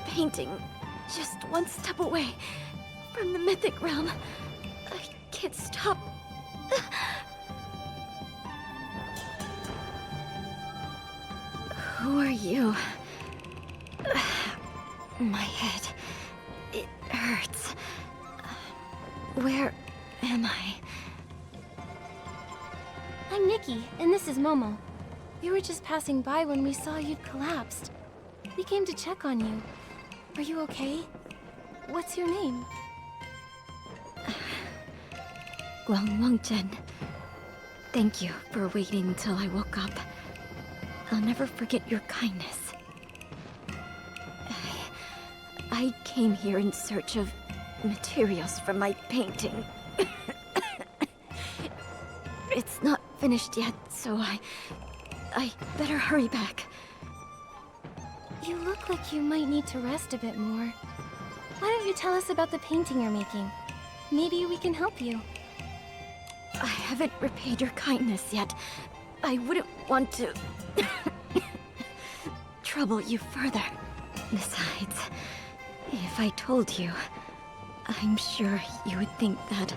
Painting, just one step away from the mythic realm. I can't stop. Who are you? My head, it hurts. Where am I? I'm Nikki, and this is Momo. We were just passing by when we saw you'd collapsed. We came to check on you. Are you okay? What's your name? Wangchen. Thank you for waiting until I woke up. I'll never forget your kindness. I came here in search of materials for my painting. It's not finished yet, so I better hurry back. You look like you might need to rest a bit more. Why don't you tell us about the painting you're making? Maybe we can help you. I haven't repaid your kindness yet. I wouldn't want to trouble you further. Besides, if I told you, I'm sure you would think that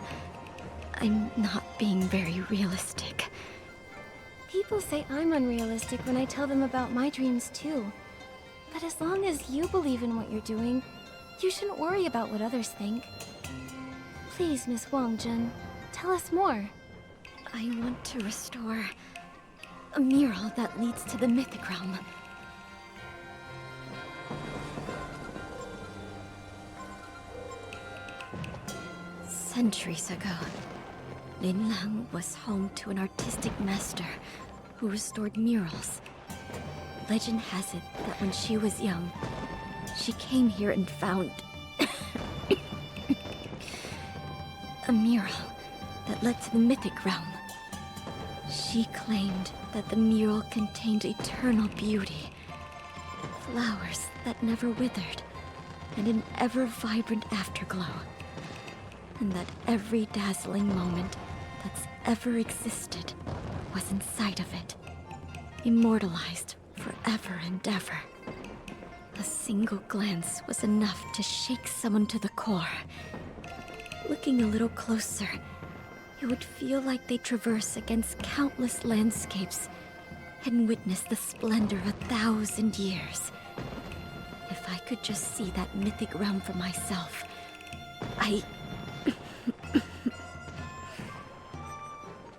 I'm not being very realistic. People say I'm unrealistic when I tell them about my dreams too. But as long as you believe in what you're doing, you shouldn't worry about what others think. Please, Miss Wangchen, tell us more. I want to restore a mural that leads to the mythic realm. Centuries ago, Linlang was home to an artistic master who restored murals. Legend has it that when she was young, she came here and found a mural that led to the mythic realm. She claimed that the mural contained eternal beauty, flowers that never withered, and an ever-vibrant afterglow. And that every dazzling moment that's ever existed was inside of it, immortalized forever and ever. A single glance was enough to shake someone to the core. Looking a little closer, you would feel like they traverse against countless landscapes and witness the splendor of 1,000 years. If I could just see that mythic realm for myself, I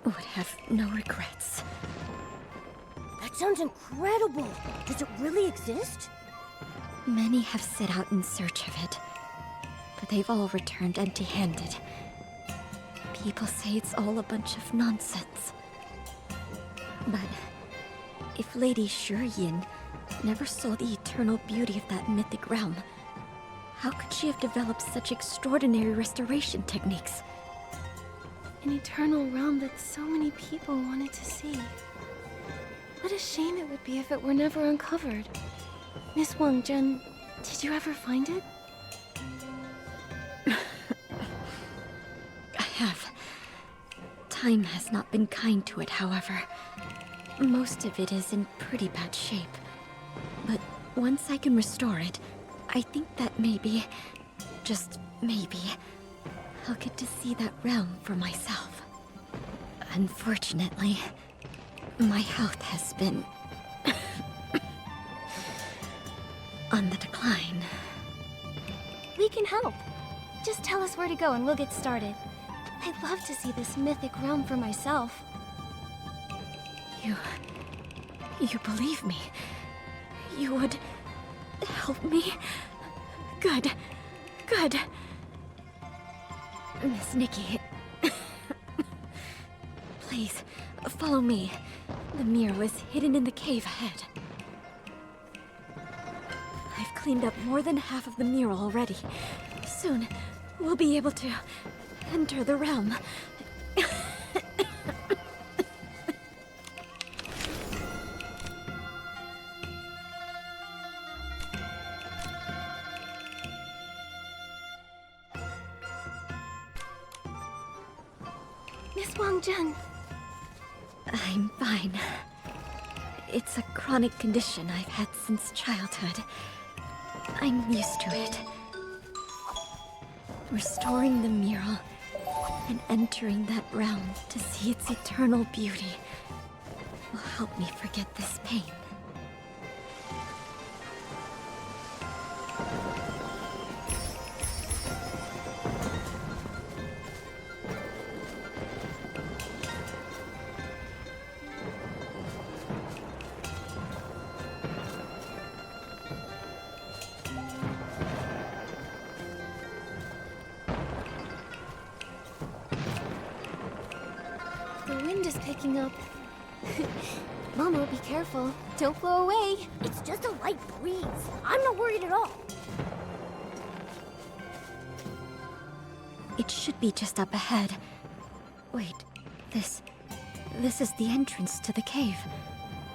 would have no regrets. That sounds incredible! Does it really exist? Many have set out in search of it, but they've all returned empty-handed. People say it's all a bunch of nonsense. But if Lady Shiyin never saw the eternal beauty of that mythic realm, how could she have developed such extraordinary restoration techniques? An eternal realm that so many people wanted to see. What a shame it would be if it were never uncovered. Miss Wangchen, did you ever find it? I have. Time has not been kind to it, however. Most of it is in pretty bad shape. But once I can restore it, I think that maybe, just maybe, I'll get to see that realm for myself. Unfortunately, my health has been on the decline. We can help. Just tell us where to go and we'll get started. I'd love to see this mythic realm for myself. You believe me? You would help me? Good. Good. Miss Nikki. Please, follow me. The mural is hidden in the cave ahead. I've cleaned up more than half of the mural already. Soon, we'll be able to enter the realm. Miss Wangjun. I'm fine. It's a chronic condition I've had since childhood. I'm used to it. Restoring the mural and entering that realm to see its eternal beauty will help me forget this pain. The wind is picking up. Momo, be careful. Don't blow away. It's just a light breeze. I'm not worried at all. It should be just up ahead. Wait, this is the entrance to the cave.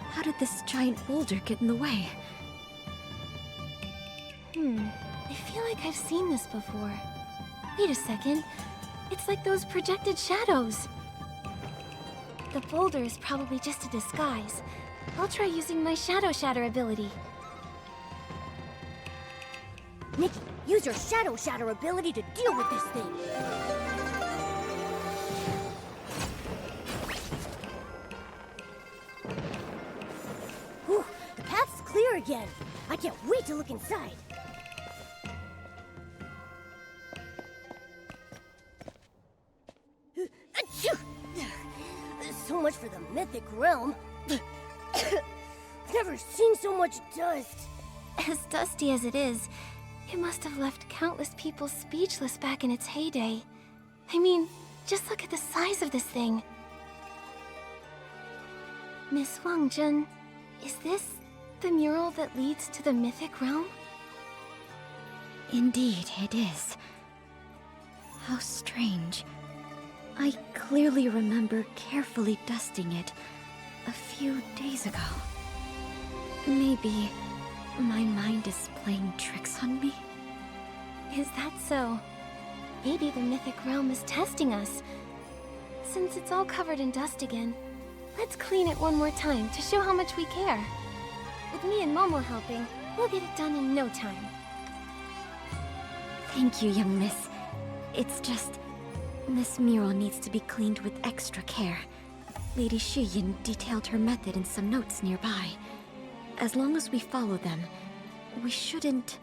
How did this giant boulder get in the way? I feel like I've seen this before. Wait a second. It's like those projected shadows. The boulder is probably just a disguise. I'll try using my Shadow Shatter ability. Nikki, use your Shadow Shatter ability to deal with this thing. Whew, the path's clear again. I can't wait to look inside. Achoo! So much for the mythic realm. Never seen so much dust. As dusty as it is, it must have left countless people speechless back in its heyday. I mean, just look at the size of this thing. Miss Wangjun, is this the mural that leads to the mythic realm? Indeed, it is. How strange. I clearly remember carefully dusting it a few days ago. Maybe my mind is playing tricks on me? Is that so? Maybe the mythic realm is testing us. Since it's all covered in dust again, let's clean it one more time to show how much we care. With me and Momo helping, we'll get it done in no time. Thank you, young miss. It's just... this mural needs to be cleaned with extra care. Lady Shiyin detailed her method in some notes nearby. As long as we follow them, we shouldn't...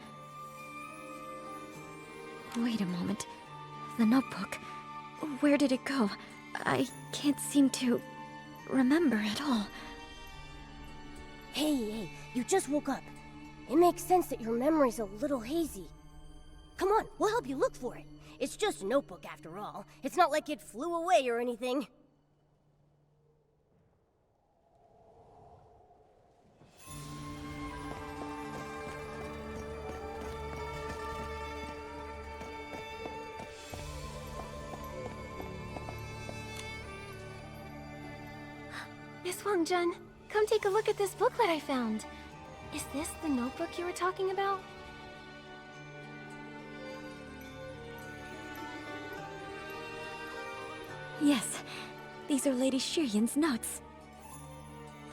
Wait a moment. The notebook. Where did it go? I can't seem to remember at all. Hey, you just woke up. It makes sense that your memory's a little hazy. Come on, we'll help you look for it. It's just a notebook after all. It's not like it flew away or anything. Miss Wangjun, come take a look at this booklet I found. Is this the notebook you were talking about? Yes, these are Lady Shiyin's notes.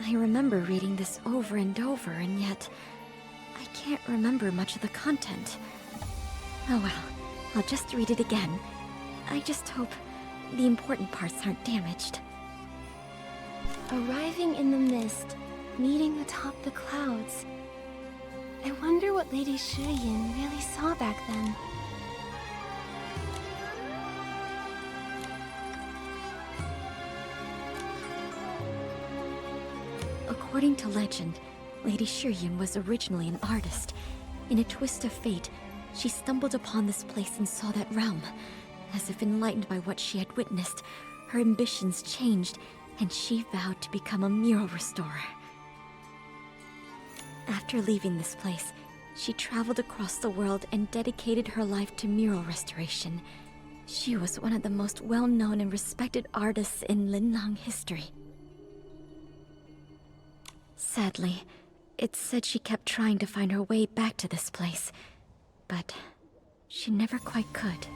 I remember reading this over and over, and yet I can't remember much of the content. Oh well, I'll just read it again. I just hope the important parts aren't damaged. Arriving in the mist, meeting atop the clouds. I wonder what Lady Shuyin really saw back then. According to legend, Lady Shuyin was originally an artist. In a twist of fate, she stumbled upon this place and saw that realm. As if enlightened by what she had witnessed, her ambitions changed, and she vowed to become a mural restorer. After leaving this place, she traveled across the world and dedicated her life to mural restoration. She was one of the most well-known and respected artists in Linlang history. Sadly, it's said she kept trying to find her way back to this place, but she never quite could.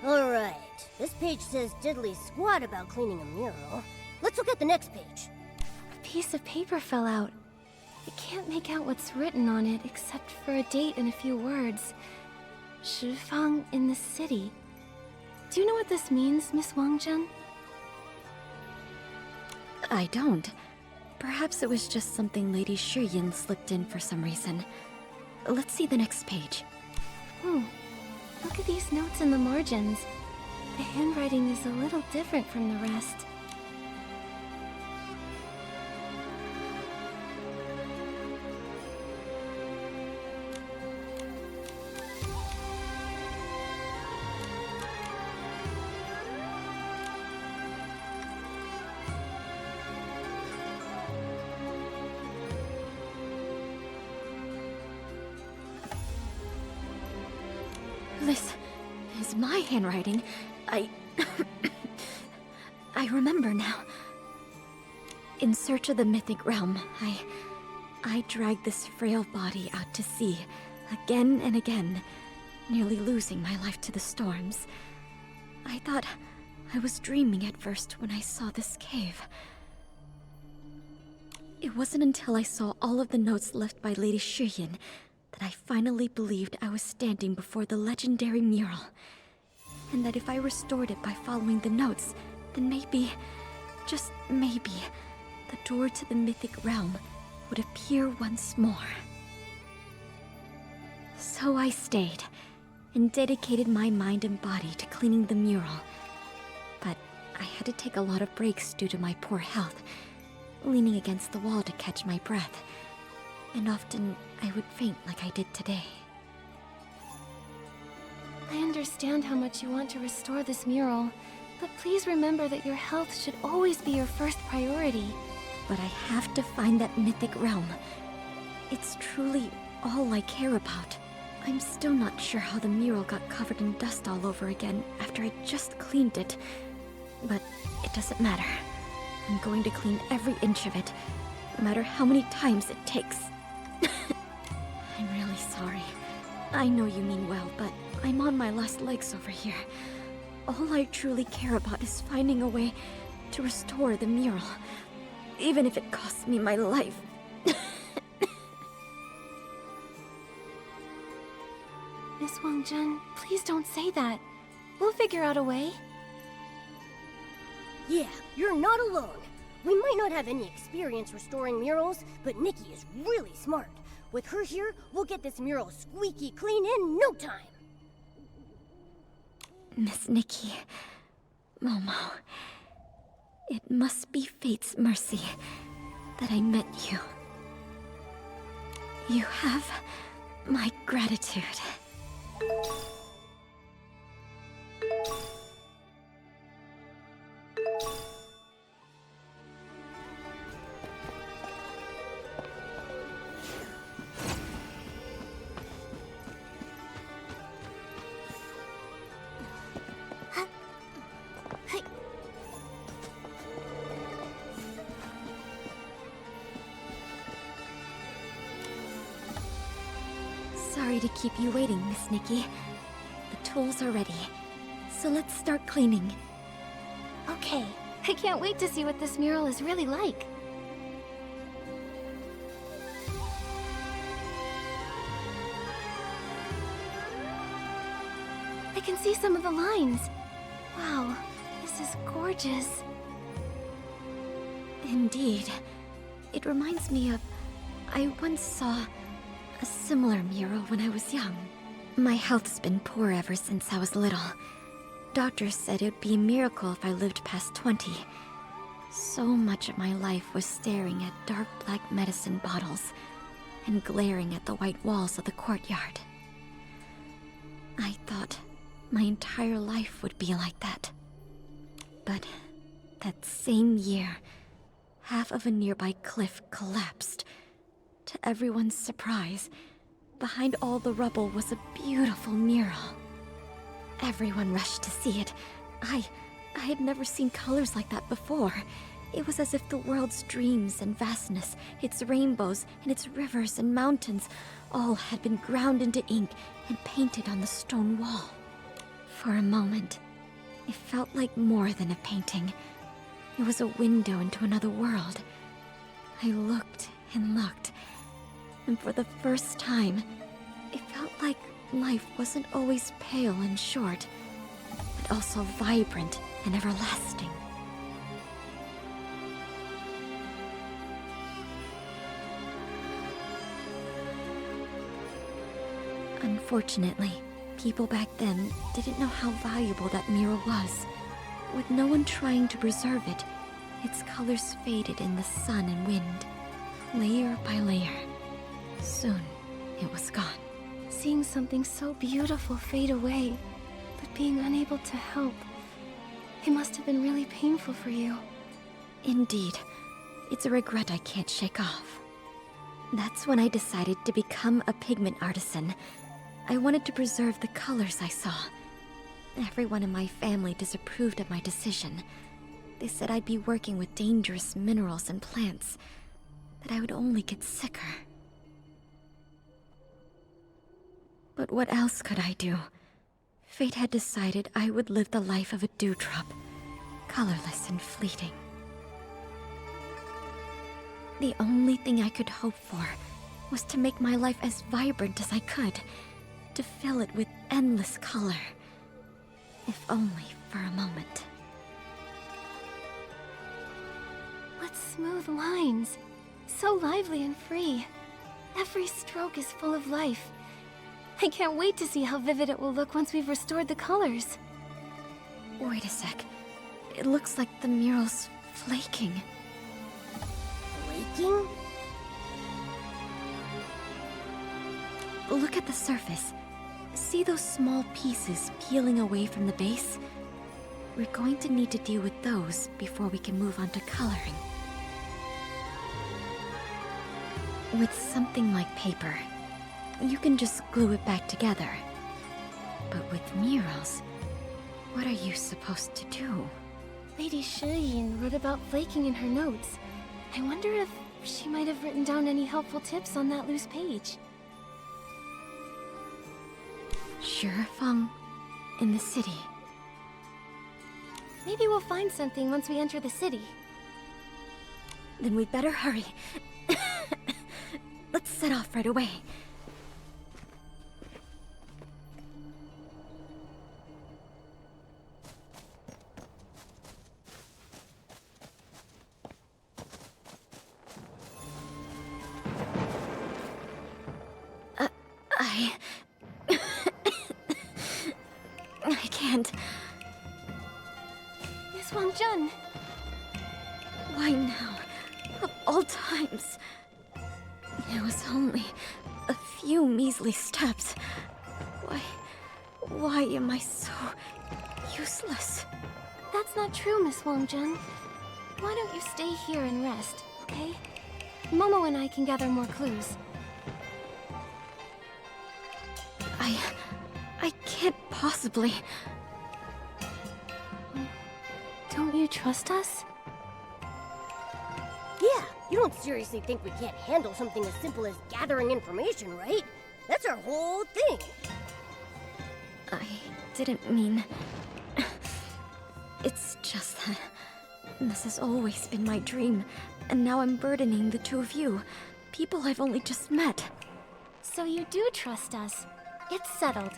Alright, this page says diddly squat about cleaning a mural. Let's look at the next page. A piece of paper fell out. I can't make out what's written on it except for a date and a few words. Shifang in the city. Do you know what this means, Miss Wangjun? I don't. Perhaps it was just something Lady Shuyin slipped in for some reason. Let's see the next page. Look at these notes in the margins. The handwriting is a little different from the rest. This is my handwriting. I remember now. In search of the mythic realm, I dragged this frail body out to sea, again and again, nearly losing my life to the storms. I thought I was dreaming at first when I saw this cave. It wasn't until I saw all of the notes left by Lady Shuyin that I finally believed I was standing before the legendary mural. And that if I restored it by following the notes, then maybe, just maybe, the door to the mythic realm would appear once more. So I stayed, and dedicated my mind and body to cleaning the mural. But I had to take a lot of breaks due to my poor health, leaning against the wall to catch my breath. And often, I would faint like I did today. I understand how much you want to restore this mural, but please remember that your health should always be your first priority. But I have to find that mythic realm. It's truly all I care about. I'm still not sure how the mural got covered in dust all over again after I just cleaned it. But it doesn't matter. I'm going to clean every inch of it, no matter how many times it takes. I'm really sorry. I know you mean well, but I'm on my last legs over here. All I truly care about is finding a way to restore the mural, even if it costs me my life. Miss Wangjun, please don't say that. We'll figure out a way. Yeah, you're not alone. We might not have any experience restoring murals, but Nikki is really smart. With her here, we'll get this mural squeaky clean in no time. Miss Nikki, Momo, it must be fate's mercy that I met you. You have my gratitude. Sorry to keep you waiting, Miss Nikki. The tools are ready, so let's start cleaning. Okay, I can't wait to see what this mural is really like. I can see some of the lines. Wow, this is gorgeous. Indeed. It reminds me of... I once saw a similar mural when I was young. My health's been poor ever since I was little. Doctors said it would be a miracle if I lived past 20. So much of my life was staring at dark black medicine bottles and glaring at the white walls of the courtyard. I thought my entire life would be like that. But that same year, half of a nearby cliff collapsed. To everyone's surprise, behind all the rubble was a beautiful mural. Everyone rushed to see it. I had never seen colors like that before. It was as if the world's dreams and vastness, its rainbows and its rivers and mountains, all had been ground into ink and painted on the stone wall. For a moment, it felt like more than a painting. It was a window into another world. I looked and looked, and for the first time, it felt like life wasn't always pale and short, but also vibrant and everlasting. Unfortunately, people back then didn't know how valuable that mural was. With no one trying to preserve it, its colors faded in the sun and wind, layer by layer. Soon, it was gone. Seeing something so beautiful fade away, but being unable to help. It must have been really painful for you. Indeed. It's a regret I can't shake off. That's when I decided to become a pigment artisan. I wanted to preserve the colors I saw. Everyone in my family disapproved of my decision. They said I'd be working with dangerous minerals and plants, that I would only get sicker. But what else could I do? Fate had decided I would live the life of a dewdrop, colorless and fleeting. The only thing I could hope for was to make my life as vibrant as I could, to fill it with endless color, if only for a moment. What smooth lines! So lively and free. Every stroke is full of life. I can't wait to see how vivid it will look once we've restored the colors. Wait a sec. It looks like the mural's flaking. Flaking? Look at the surface. See those small pieces peeling away from the base? We're going to need to deal with those before we can move on to coloring. With something like paper, you can just glue it back together. But with murals, what are you supposed to do? Lady Shiyin wrote about flaking in her notes. I wonder if she might have written down any helpful tips on that loose page. Sure, Feng. In the city. Maybe we'll find something once we enter the city. Then we'd better hurry. Let's set off right away. I can't. Miss Wangjun! Why now? Of all times. It was only a few measly steps. Why am I so useless? That's not true, Miss Wangjun. Why don't you stay here and rest, okay? Momo and I can gather more clues. I can't possibly. Don't you trust us? Yeah, you don't seriously think we can't handle something as simple as gathering information, right? That's our whole thing. I didn't mean... It's just that this has always been my dream, and now I'm burdening the two of you, people I've only just met. So you do trust us. It's settled.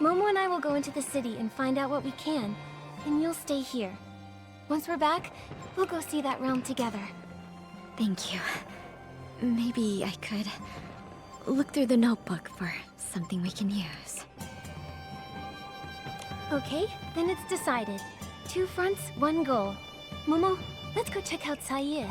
Momo and I will go into the city and find out what we can, and you'll stay here. Once we're back, we'll go see that realm together. Thank you. Maybe I could look through the notebook for something we can use. Okay, then it's decided. 2 fronts, 1 goal. Momo, let's go check out Saie.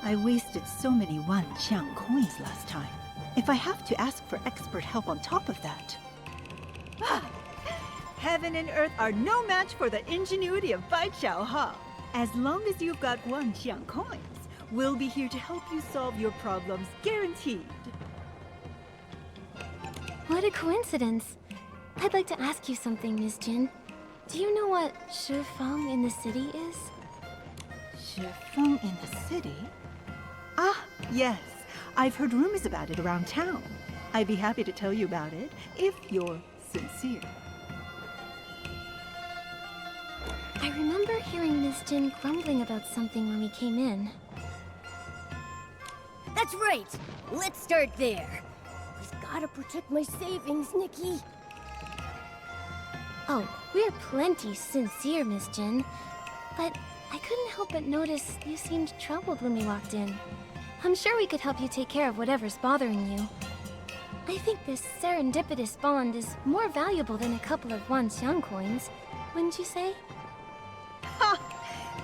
I wasted so many Wanqiang coins last time. If I have to ask for expert help on top of that... Heaven and earth are no match for the ingenuity of Bai Chao Ha. As long as you've got Wanqiang coins, we'll be here to help you solve your problems, guaranteed. What a coincidence. I'd like to ask you something, Miss Jin. Do you know what Shifeng in the city is? Shifeng in the city? Ah, yes. I've heard rumors about it around town. I'd be happy to tell you about it, if you're sincere. I remember hearing Miss Jin grumbling about something when we came in. That's right! Let's start there. We've gotta protect my savings, Nikki. Oh, we're plenty sincere, Miss Jin. But I couldn't help but notice you seemed troubled when we walked in. I'm sure we could help you take care of whatever's bothering you. I think this serendipitous bond is more valuable than a couple of Wanxiang coins, wouldn't you say? Ha!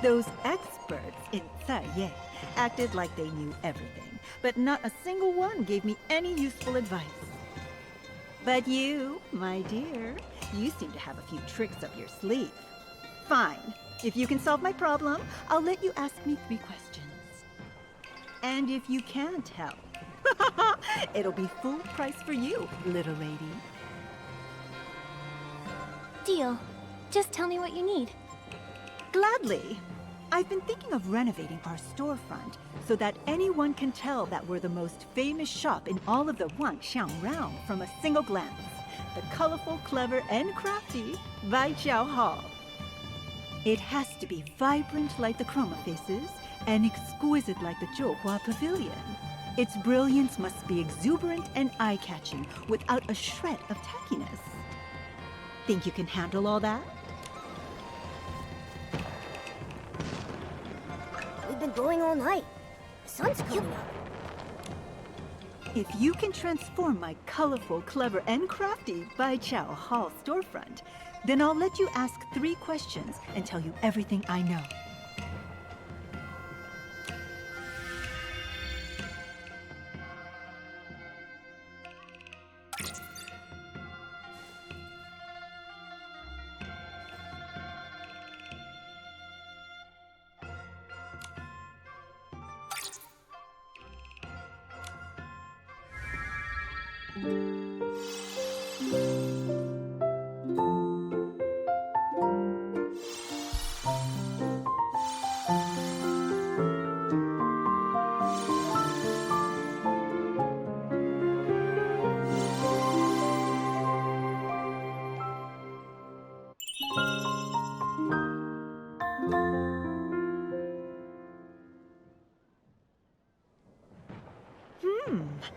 Those experts in Saie acted like they knew everything, but not a single one gave me any useful advice. But you, my dear, you seem to have a few tricks up your sleeve. Fine. If you can solve my problem, I'll let you ask me 3 questions. And if you can't help, it'll be full price for you, little lady. Deal. Just tell me what you need. Gladly. I've been thinking of renovating our storefront so that anyone can tell that we're the most famous shop in all of the Wanxiang realm from a single glance. The colorful, clever, and crafty Bai Chao Hall. It has to be vibrant like the Chroma Faces and exquisite like the Zhouhua Pavilion. Its brilliance must be exuberant and eye-catching without a shred of tackiness. Think you can handle all that? We've been going all night. The sun's coming up. If you can transform my colorful, clever, and crafty Bai Chao Hall storefront, then I'll let you ask 3 questions and tell you everything I know.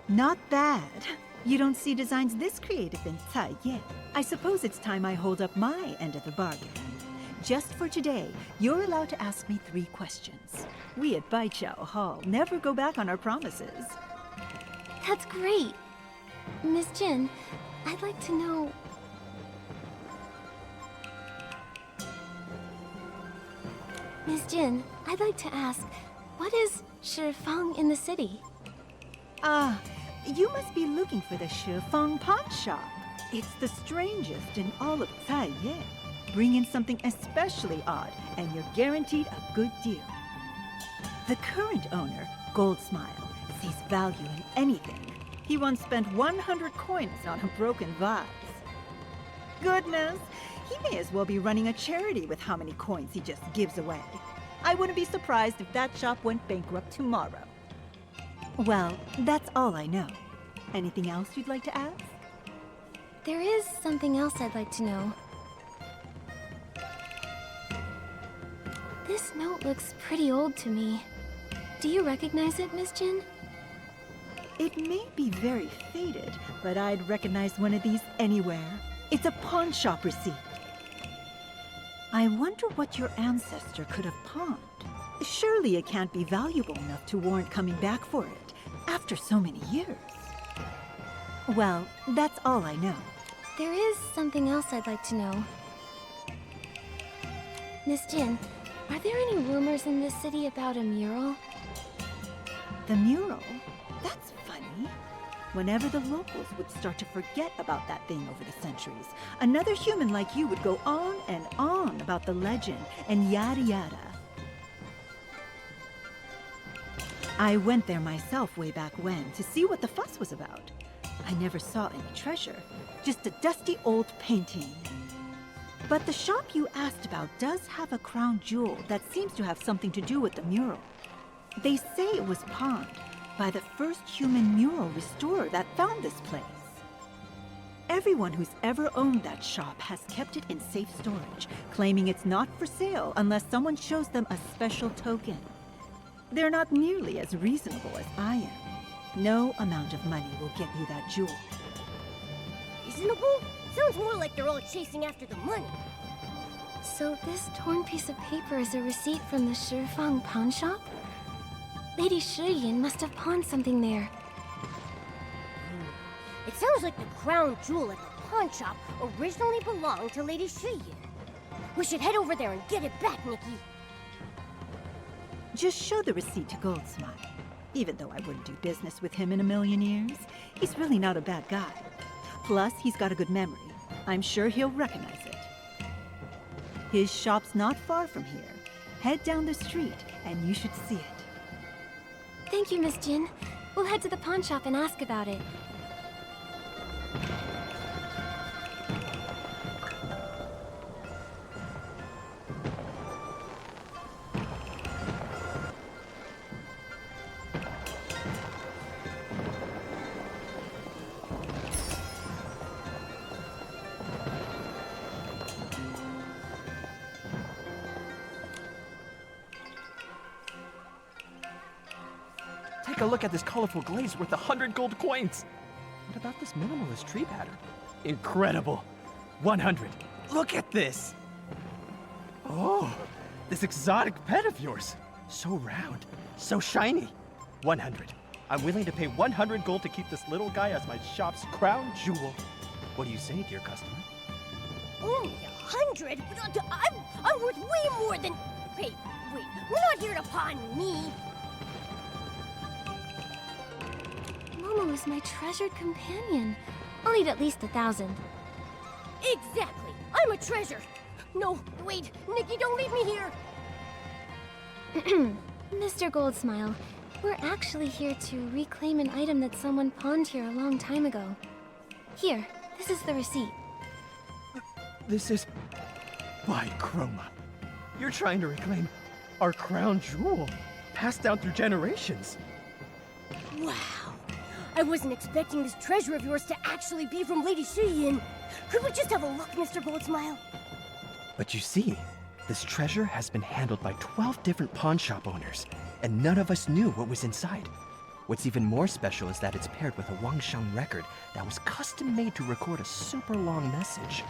Not bad. You don't see designs this creative in Taiye. I suppose it's time I hold up my end of the bargain. Just for today, you're allowed to ask me 3 questions. We at Baijiao Hall never go back on our promises. That's great. Miss Jin, I'd like to know... Miss Jin, I'd like to ask, what is Shifeng in the city? Ah, you must be looking for the Shifeng pawn shop. It's the strangest in all of Taiye. Bring in something especially odd, and you're guaranteed a good deal. The current owner, Goldsmile, sees value in anything. He once spent 100 coins on a broken vase. Goodness, he may as well be running a charity with how many coins he just gives away. I wouldn't be surprised if that shop went bankrupt tomorrow. Well, that's all I know. Anything else you'd like to ask? There is something else I'd like to know. This note looks pretty old to me. Do you recognize it, Miss Jin? It may be very faded, but I'd recognize one of these anywhere. It's a pawn shop receipt. I wonder what your ancestor could have pawned. Surely it can't be valuable enough to warrant coming back for it, after so many years. Well, that's all I know. There is something else I'd like to know. Miss Jin, are there any rumors in this city about a mural? The mural? That's funny. Whenever the locals would start to forget about that thing over the centuries, another human like you would go on and on about the legend and yada yada. I went there myself way back when to see what the fuss was about. I never saw any treasure, just a dusty old painting. But the shop you asked about does have a crown jewel that seems to have something to do with the mural. They say it was pawned by the first human mural restorer that found this place. Everyone who's ever owned that shop has kept it in safe storage, claiming it's not for sale unless someone shows them a special token. They're not nearly as reasonable as I am. No amount of money will get you that jewel. Reasonable? Sounds more like they're all chasing after the money. So this torn piece of paper is a receipt from the Shifeng pawn shop? Lady Shiyin must have pawned something there. It sounds like the crown jewel at the pawn shop originally belonged to Lady Shiyin. We should head over there and get it back, Nikki. Just show the receipt to Goldsmile. Even though I wouldn't do business with him in a million years, he's really not a bad guy. Plus, he's got a good memory. I'm sure he'll recognize it. His shop's not far from here. Head down the street, and you should see it. Thank you, Miss Jin. We'll head to the pawn shop and ask about it. Take a look at this colorful glaze worth 100 gold coins. What about this minimalist tree pattern? Incredible. 100. Look at this. Oh, this exotic pet of yours. So round, so shiny. 100. I'm willing to pay 100 gold to keep this little guy as my shop's crown jewel. What do you say, dear customer? Only 100? I'm worth way more than... Wait, we're not here to pawn me. Momo is my treasured companion. I'll need at least 1,000. Exactly. I'm a treasure. No, wait, Nikki, don't leave me here. Mr. Goldsmile, We're actually here to reclaim an item that someone pawned here a long time ago. Here, this is the receipt. This is... By Chroma. You're trying to reclaim our crown jewel, passed down through generations. Wow. I wasn't expecting this treasure of yours to actually be from Lady Shiyin. Could we just have a look, Mr. Goldsmile? But you see, this treasure has been handled by 12 different pawn shop owners, and none of us knew what was inside. What's even more special is that it's paired with a Wangshan record that was custom made to record a super long message.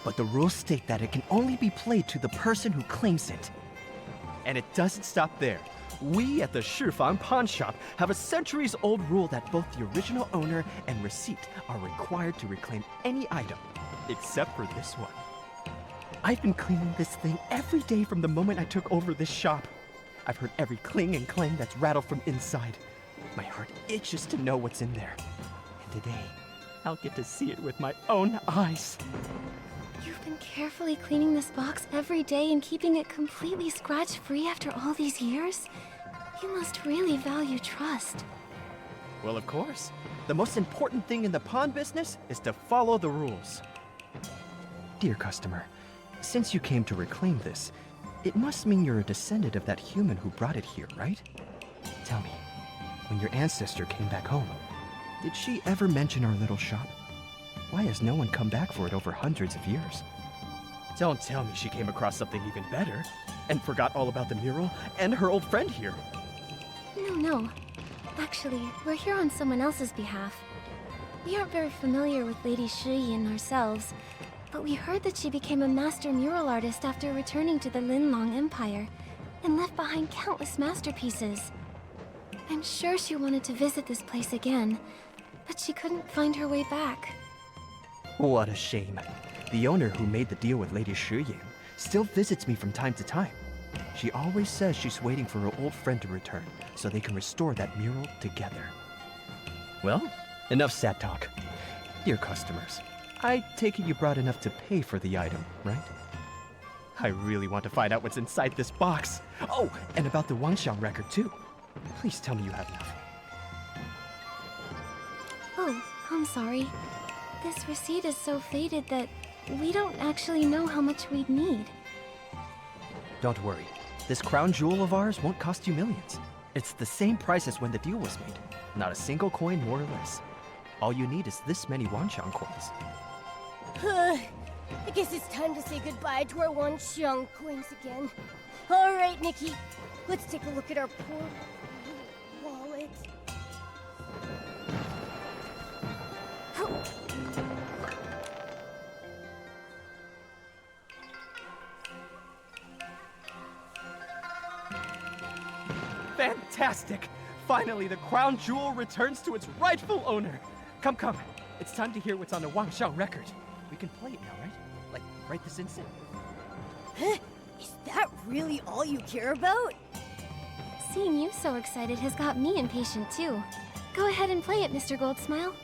But the rules state that it can only be played to the person who claims it. And it doesn't stop there. We at the Shifang Pawn Shop have a centuries-old rule that both the original owner and receipt are required to reclaim any item, except for this one. I've been cleaning this thing every day from the moment I took over this shop. I've heard every cling and clang that's rattled from inside. My heart itches to know what's in there. And today, I'll get to see it with my own eyes. You've been carefully cleaning this box every day and keeping it completely scratch-free after all these years? You must really value trust. Well, of course. The most important thing in the pawn business is to follow the rules. Dear customer, since you came to reclaim this, it must mean you're a descendant of that human who brought it here, right? Tell me, when your ancestor came back home, did she ever mention our little shop? Why has no one come back for it over hundreds of years? Don't tell me she came across something even better and forgot all about the mural and her old friend here. No. Actually, we're here on someone else's behalf. We aren't very familiar with Lady Shiyin ourselves, but we heard that she became a master mural artist after returning to the Linlong Empire, and left behind countless masterpieces. I'm sure she wanted to visit this place again, but she couldn't find her way back. What a shame. The owner who made the deal with Lady Shiyin still visits me from time to time. She always says she's waiting for her old friend to return, so they can restore that mural together. Well, enough sad talk. Dear customers, I take it you brought enough to pay for the item, right? I really want to find out what's inside this box. Oh, and about the Wangshan record too. Please tell me you have enough. Oh, I'm sorry. This receipt is so faded that we don't actually know how much we'd need. Don't worry. This crown jewel of ours won't cost you millions. It's the same price as when the deal was made. Not a single coin more or less. All you need is this many Wangshan coins. I guess it's time to say goodbye to our Wangshan coins again. All right, Nikki. Let's take a look at our poor wallet. Fantastic! Finally, the crown jewel returns to its rightful owner. Come. It's time to hear what's on the Wangshan record. We can play it now, right? Like, right this instant? Huh? Is that really all you care about? Seeing you so excited has got me impatient too. Go ahead and play it, Mr. Goldsmile.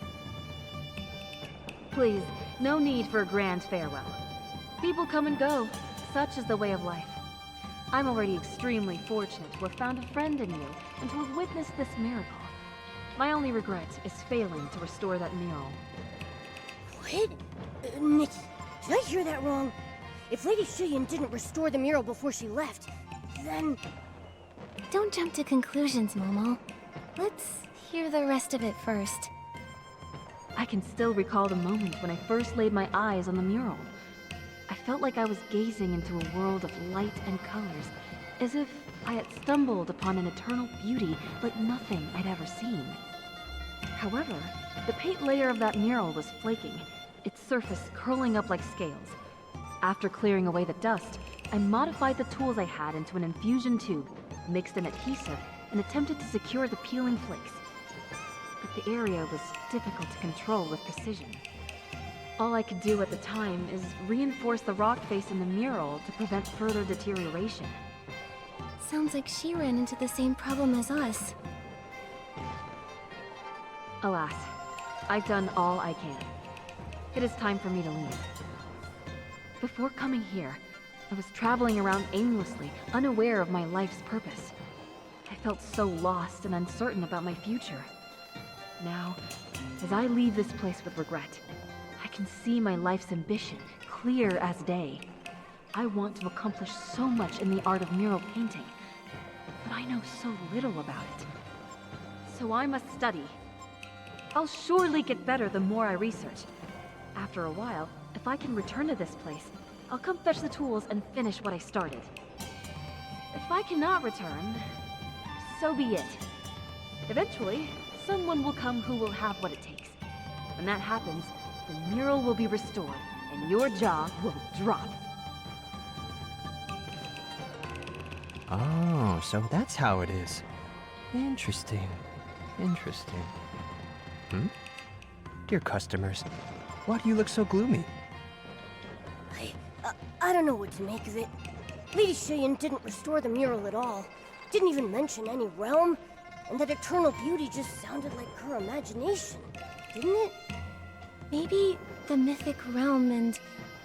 Please, no need for a grand farewell. People come and go. Such is the way of life. I'm already extremely fortunate to have found a friend in you and to have witnessed this miracle. My only regret is failing to restore that mural. What? Nikki, did I hear that wrong? If Lady Shiyin didn't restore the mural before she left, then... Don't jump to conclusions, Momo. Let's hear the rest of it first. I can still recall the moment when I first laid my eyes on the mural. I felt like I was gazing into a world of light and colors, as if I had stumbled upon an eternal beauty like nothing I'd ever seen. However, the paint layer of that mural was flaking, its surface curling up like scales. After clearing away the dust, I modified the tools I had into an infusion tube, mixed an adhesive, and attempted to secure the peeling flakes. But the area was difficult to control with precision. All I could do at the time is reinforce the rock face in the mural to prevent further deterioration. Sounds like she ran into the same problem as us. Alas, I've done all I can. It is time for me to leave. Before coming here, I was traveling around aimlessly, unaware of my life's purpose. I felt so lost and uncertain about my future. Now, as I leave this place with regret, I can see my life's ambition clear as day. I want to accomplish so much in the art of mural painting, but I know so little about it. So I must study. I'll surely get better the more I research. After a while, if I can return to this place, I'll come fetch the tools and finish what I started. If I cannot return, so be it. Eventually, someone will come who will have what it takes. When that happens, the mural will be restored, and your jaw will drop. Oh, so that's how it is. Interesting. Interesting. Dear customers, why do you look so gloomy? I don't know what to make of it. Lady Shiyin didn't restore the mural at all. Didn't even mention any realm. And that eternal beauty just sounded like her imagination, didn't it? Maybe the mythic realm and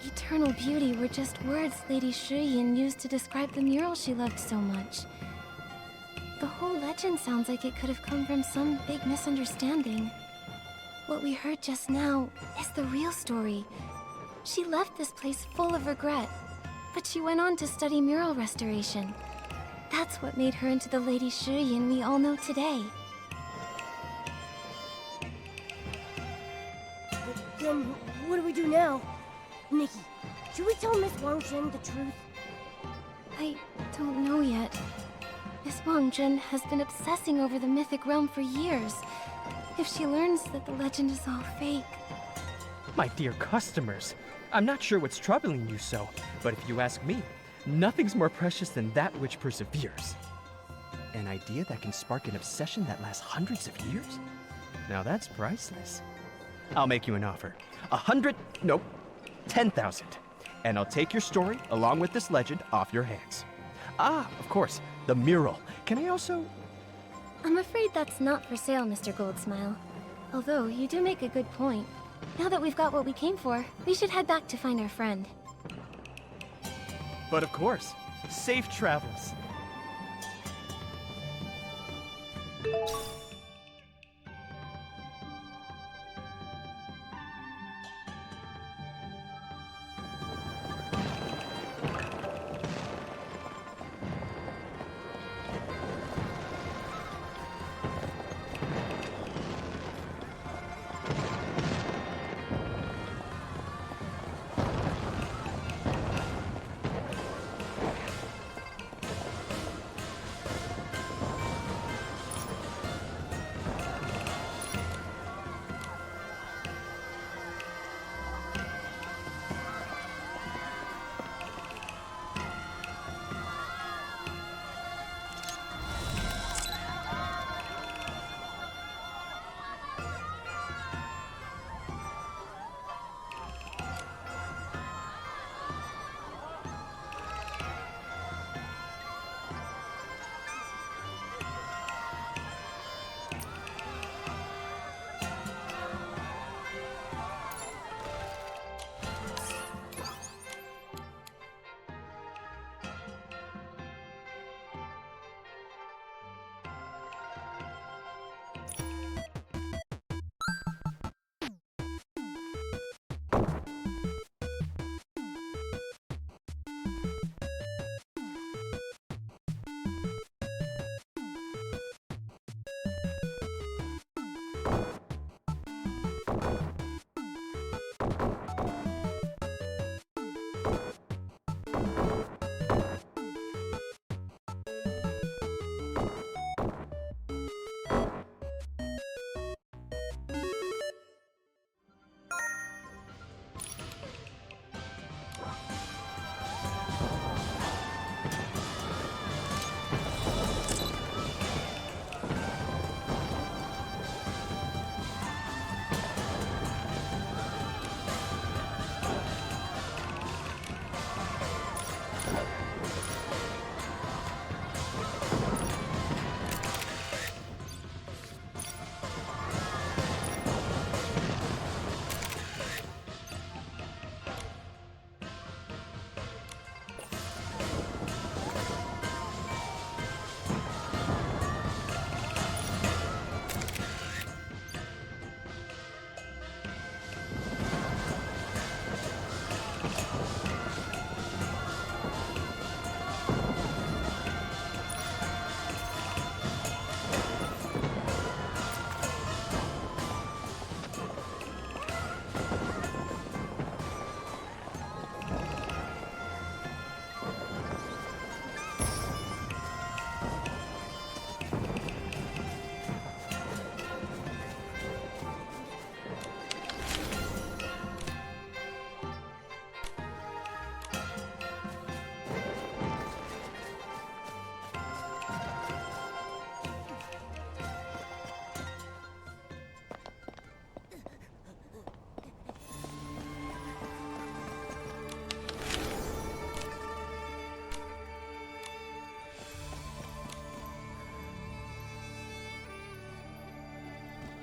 eternal beauty were just words Lady Shiyin used to describe the mural she loved so much. The whole legend sounds like it could have come from some big misunderstanding. What we heard just now is the real story. She left this place full of regret, but she went on to study mural restoration. That's what made her into the Lady Shiyin we all know today. But then, what do we do now? Nikki, should we tell Miss Wangzhen the truth? I don't know yet. Miss Wangzhen has been obsessing over the mythic realm for years. If she learns that the legend is all fake... My dear customers, I'm not sure what's troubling you so, but if you ask me, nothing's more precious than that which perseveres. An idea that can spark an obsession that lasts hundreds of years? Now that's priceless. I'll make you an offer. 100, nope, 10,000. And I'll take your story, along with this legend, off your hands. Ah, of course, the mural. Can I also... I'm afraid that's not for sale, Mr. Goldsmile. Although, you do make a good point. Now that we've got what we came for, we should head back to find our friend. But of course, safe travels.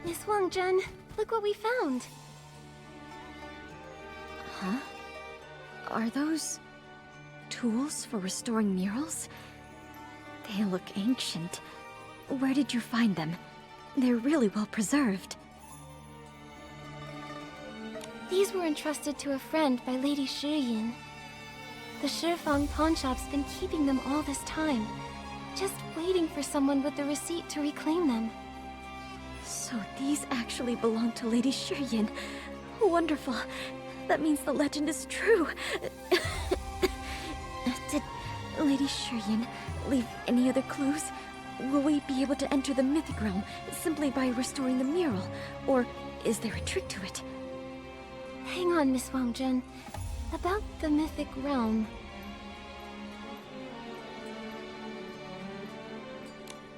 Miss Wang-Jun, look what we found. Huh? Are those tools for restoring murals? They look ancient. Where did you find them? They're really well preserved. These were entrusted to a friend by Lady Shiyin. The Shifang pawn shop's been keeping them all this time, just waiting for someone with the receipt to reclaim them. So these actually belong to Lady Shiyin. Wonderful. That means the legend is true. Did Lady Shiyin leave any other clues? Will we be able to enter the mythic realm simply by restoring the mural? Or is there a trick to it? Hang on, Miss Wang-Jun. About the mythic realm.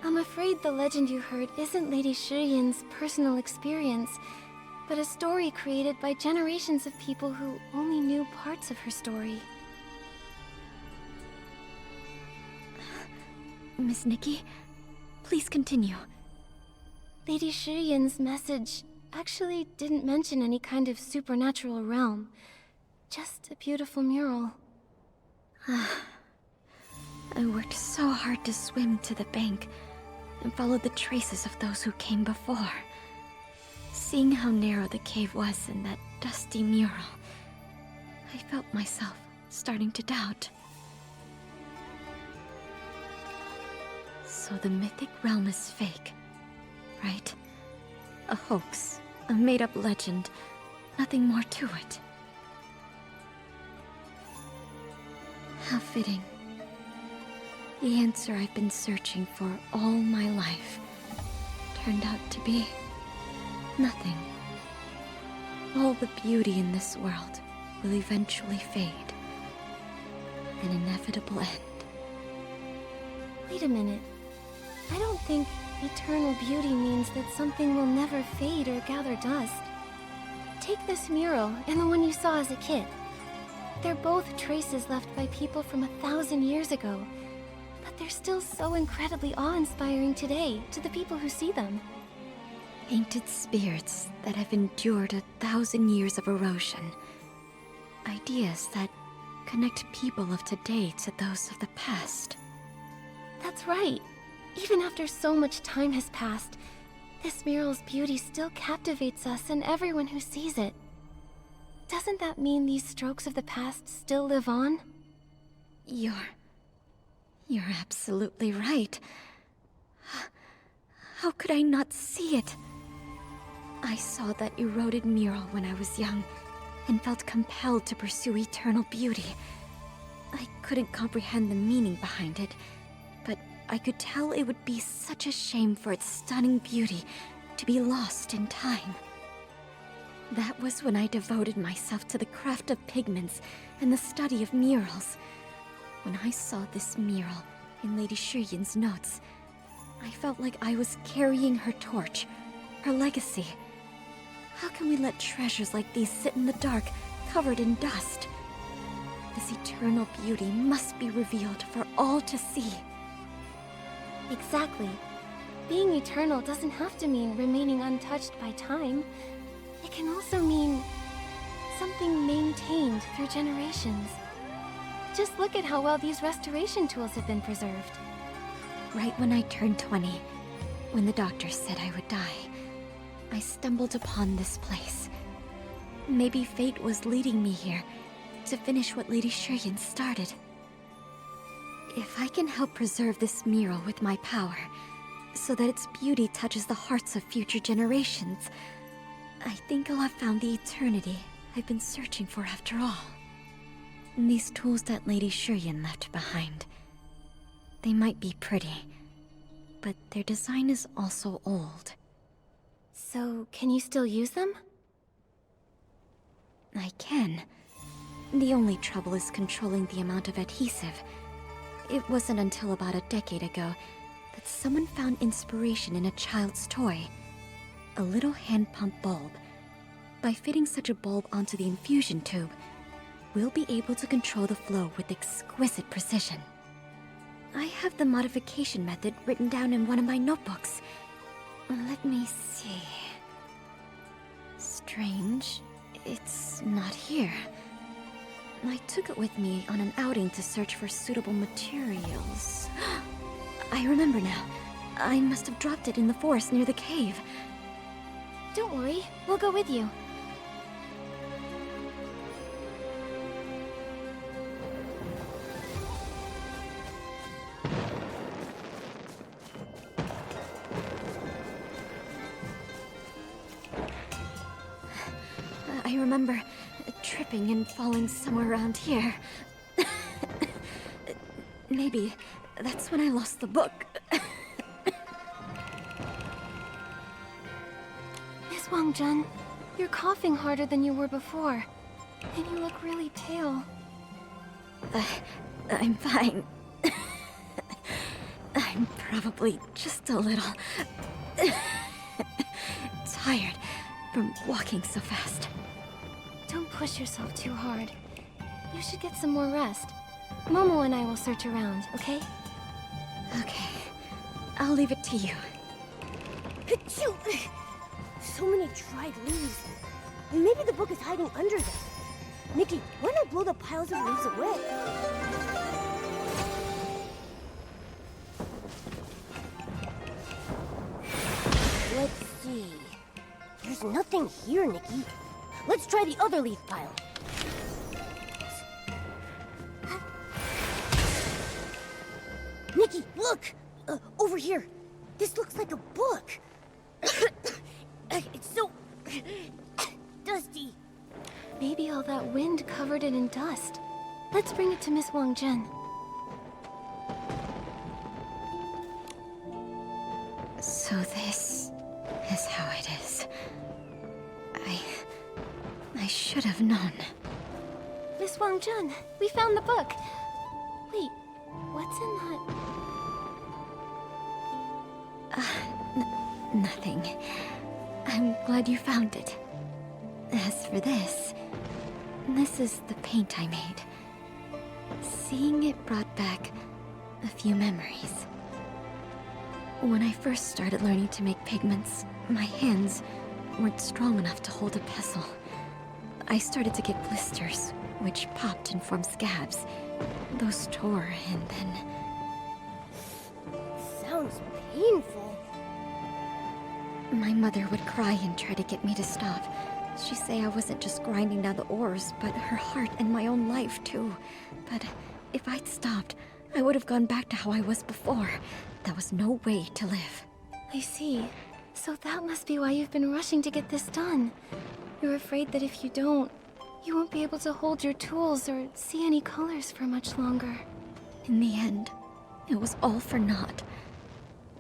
I'm afraid the legend you heard isn't Lady Shiyin's personal experience, but a story created by generations of people who only knew parts of her story. Miss Nikki, please continue. Lady Shiyin's message actually didn't mention any kind of supernatural realm. Just a beautiful mural. I worked so hard to swim to the bank and follow the traces of those who came before. Seeing how narrow the cave was in that dusty mural, I felt myself starting to doubt. So the mythic realm is fake, right? A hoax, a made-up legend, nothing more to it. How fitting. The answer I've been searching for all my life turned out to be nothing. All the beauty in this world will eventually fade. An inevitable end. Wait a minute. I don't think eternal beauty means that something will never fade or gather dust. Take this mural and the one you saw as a kid. They're both traces left by people from 1,000 years ago, but they're still so incredibly awe-inspiring today to the people who see them. Painted spirits that have endured 1,000 years of erosion. Ideas that connect people of today to those of the past. That's right. Even after so much time has passed, this mural's beauty still captivates us and everyone who sees it. Doesn't that mean these strokes of the past still live on? You're absolutely right. How could I not see it? I saw that eroded mural when I was young, and felt compelled to pursue eternal beauty. I couldn't comprehend the meaning behind it, but I could tell it would be such a shame for its stunning beauty to be lost in time. That was when I devoted myself to the craft of pigments and the study of murals. When I saw this mural in Lady Shiyin's notes, I felt like I was carrying her torch, her legacy. How can we let treasures like these sit in the dark, covered in dust? This eternal beauty must be revealed for all to see. Exactly. Being eternal doesn't have to mean remaining untouched by time. It can also mean something maintained through generations. Just look at how well these restoration tools have been preserved. Right when I turned 20, when the doctors said I would die, I stumbled upon this place. Maybe fate was leading me here to finish what Lady Shiyin started. If I can help preserve this mural with my power, so that its beauty touches the hearts of future generations, I think I'll have found the eternity I've been searching for after all. And these tools that Lady Shiyin left behind, they might be pretty, but their design is also old. So, can you still use them? I can. The only trouble is controlling the amount of adhesive. It wasn't until about a decade ago that someone found inspiration in a child's toy. A little hand pump bulb. By fitting such a bulb onto the infusion tube, we'll be able to control the flow with exquisite precision. I have the modification method written down in one of my notebooks. Let me see. strange. It's not here. I took it with me on an outing to search for suitable materials. I remember now. I must have dropped it in the forest near the cave. Don't worry, we'll go with you. I remember tripping and falling somewhere around here. Maybe that's when I lost the book. Miss Wangjun, you're coughing harder than you were before. And you look really pale. I'm fine. I'm probably just a little tired from walking so fast. Don't push yourself too hard. You should get some more rest. Momo and I will search around, okay? Okay. I'll leave it to you. Achoo! So many dried leaves. Maybe the book is hiding under them. Nikki, why not blow the piles of leaves away? Let's see. There's nothing here, Nikki. Let's try the other leaf pile. Nikki, look! Over here. This looks like a book. It's so dusty. Maybe all that wind covered it in dust. Let's bring it to Miss Wangjun. So this is how it is. I should have known. Miss Wangjun, we found the book. Wait, what's in that? Nothing. I'm glad you found it. As for this is the paint I made. Seeing it brought back a few memories. When I first started learning to make pigments, my hands weren't strong enough to hold a pestle. I started to get blisters, which popped and formed scabs. Those tore, and then... Sounds painful. My mother would cry and try to get me to stop. She'd say I wasn't just grinding down the ores, but her heart and my own life, too. But if I'd stopped, I would have gone back to how I was before. There was no way to live. I see. So that must be why you've been rushing to get this done. You're afraid that if you don't, you won't be able to hold your tools or see any colors for much longer. In the end, it was all for naught.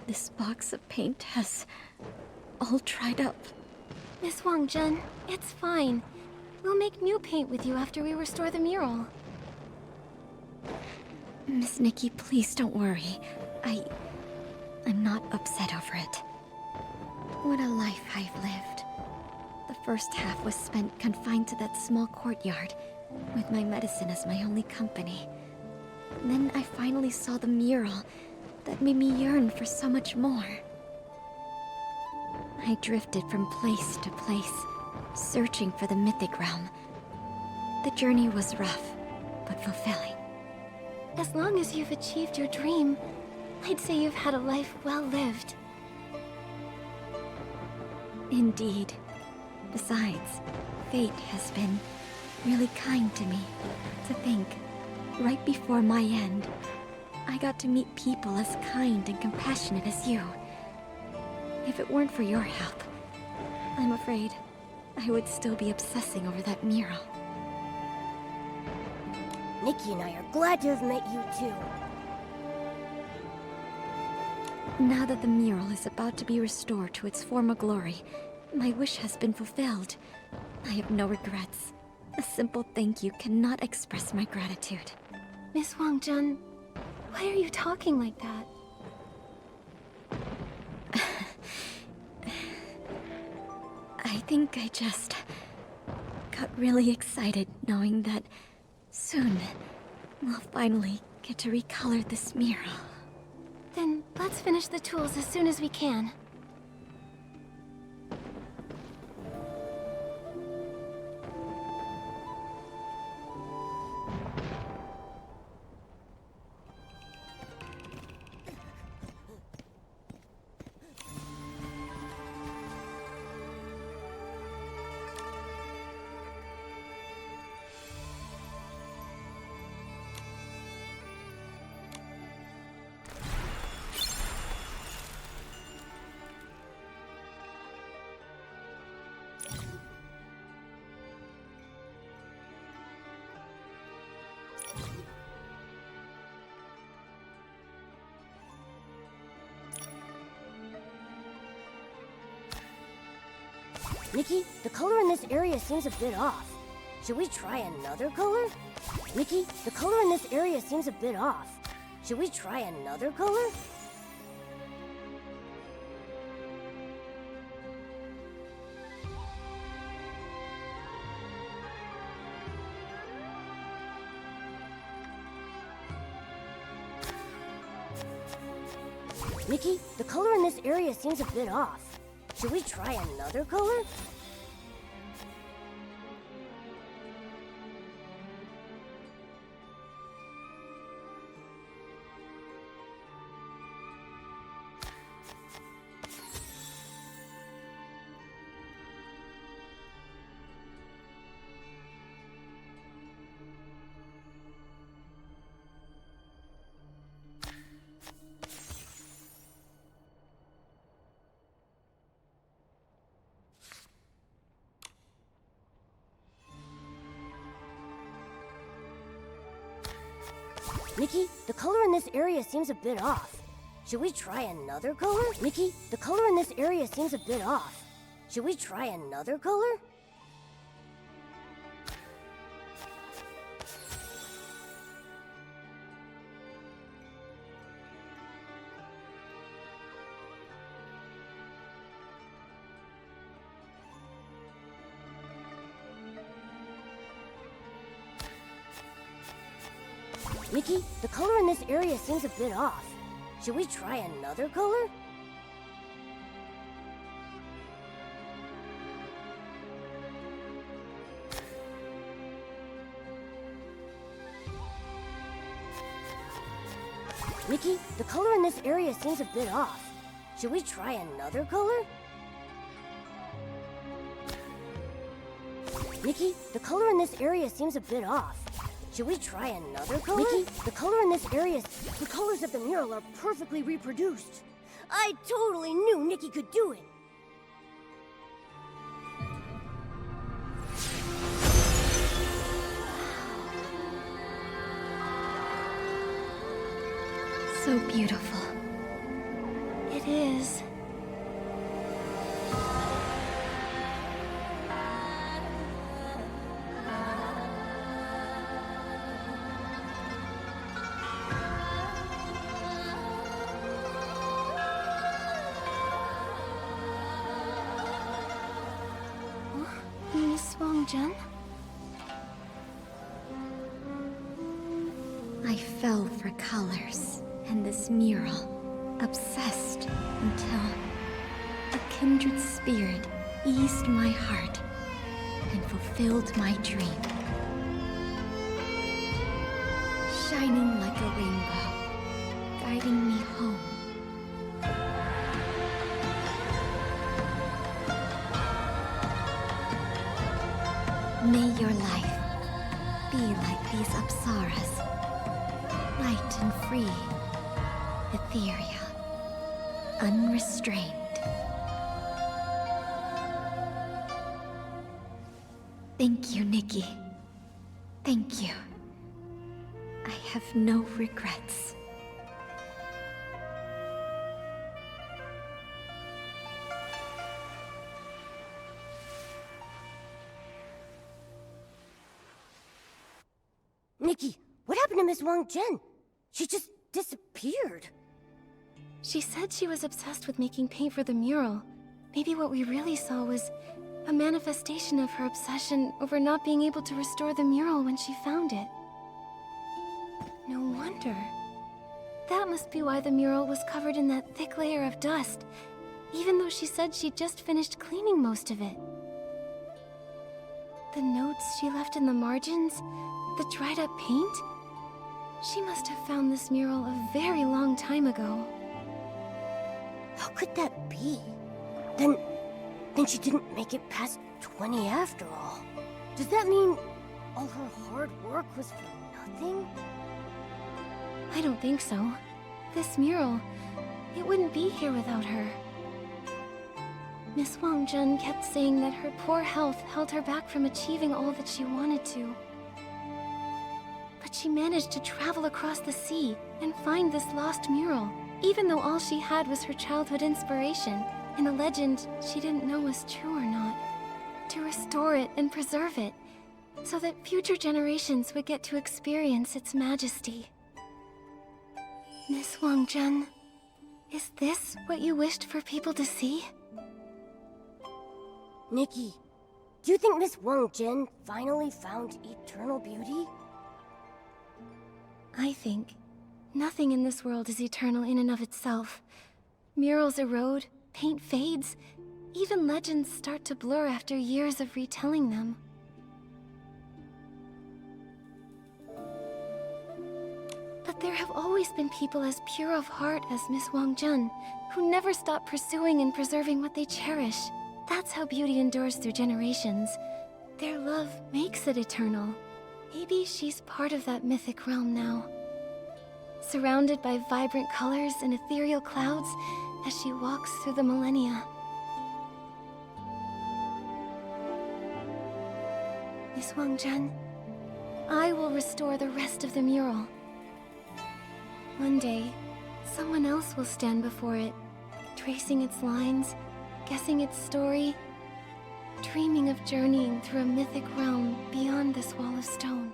This box of paint has all dried up. Miss Wangjun, it's fine. We'll make new paint with you after we restore the mural. Miss Nikki, please don't worry. I'm not upset over it. What a life I've lived. The first half was spent confined to that small courtyard, with my medicine as my only company. Then I finally saw the mural that made me yearn for so much more. I drifted from place to place, searching for the mythic realm. The journey was rough, but fulfilling. As long as you've achieved your dream, I'd say you've had a life well lived. Indeed. Besides, fate has been really kind to me. To think, right before my end, I got to meet people as kind and compassionate as you. If it weren't for your help, I'm afraid I would still be obsessing over that mural. Nikki and I are glad to have met you too. Now that the mural is about to be restored to its former glory, my wish has been fulfilled. I have no regrets. A simple thank you cannot express my gratitude. Miss Wangjun, why are you talking like that? I think I just got really excited knowing that soon we'll finally get to recolor this mural. Then let's finish the tools as soon as we can. Nikki, the color in this area seems a bit off. Should we try another color? Nikki, the color in this area seems a bit off. Should we try another color? Nikki, the color in this area seems a bit off. Should we try another color? Nikki, the color in this area seems a bit off. Should we try another color? Nikki, the color in this area seems a bit off. Should we try another color? Nikki, the color in this area seems a bit off. Should we try another color? Nikki, the color in this area seems a bit off. Should we try another color? Nikki, the color in this area seems a bit off. Should we try another color? Nikki, the color in this area... The colors of the mural are perfectly reproduced. I totally knew Nikki could do it. So beautiful. It is. Miss Wang-Jen? I fell for colors and this mural, obsessed until a kindred spirit eased my heart and fulfilled my dream. Shining like a rainbow, guiding me home. May your life be like these apsaras, light and free, ethereal, unrestrained. Thank you, Nikki. Thank you. I have no regrets. Nikki, what happened to Miss Wang-Jen? She just disappeared. She said she was obsessed with making paint for the mural. Maybe what we really saw was a manifestation of her obsession over not being able to restore the mural when she found it. No wonder. That must be why the mural was covered in that thick layer of dust, even though she said she'd just finished cleaning most of it. The notes she left in the margins, the dried up paint? She must have found this mural a very long time ago. How could that be? Then she didn't make it past 20 after all. Does that mean all her hard work was for nothing? I don't think so. This mural, it wouldn't be here without her. Miss Wang-Jen kept saying that her poor health held her back from achieving all that she wanted to. But she managed to travel across the sea and find this lost mural, even though all she had was her childhood inspiration, and a legend she didn't know was true or not. to restore it and preserve it, so that future generations would get to experience its majesty. Miss Wangjun, is this what you wished for people to see? Nikki, do you think Miss Wangjun finally found eternal beauty? I think nothing in this world is eternal in and of itself. Murals erode, paint fades, even legends start to blur after years of retelling them. But there have always been people as pure of heart as Miss Wangjun, who never stop pursuing and preserving what they cherish. That's how beauty endures through generations. Their love makes it eternal. Maybe she's part of that mythic realm now. Surrounded by vibrant colors and ethereal clouds as she walks through the millennia. Miss Wangjun, I will restore the rest of the mural. One day, someone else will stand before it, tracing its lines, guessing its story, dreaming of journeying through a mythic realm beyond this wall of stone.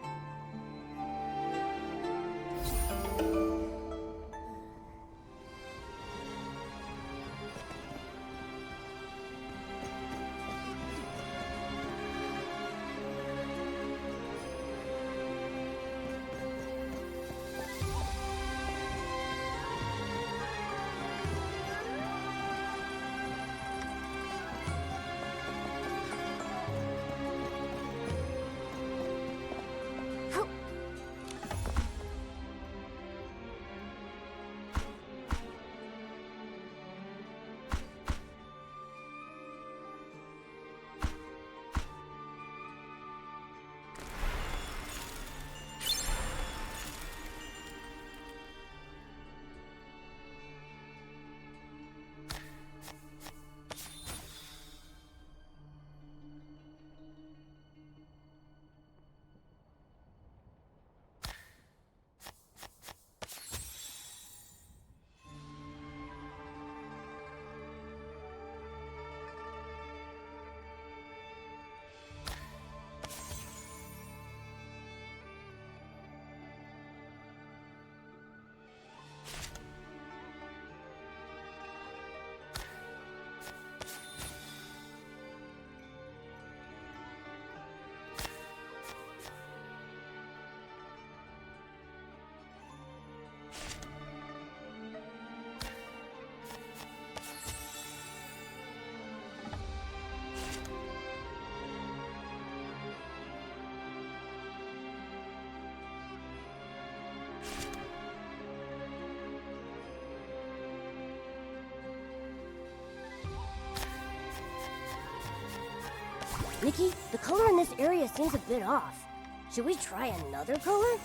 Nikki, the color in this area seems a bit off. Should we try another color?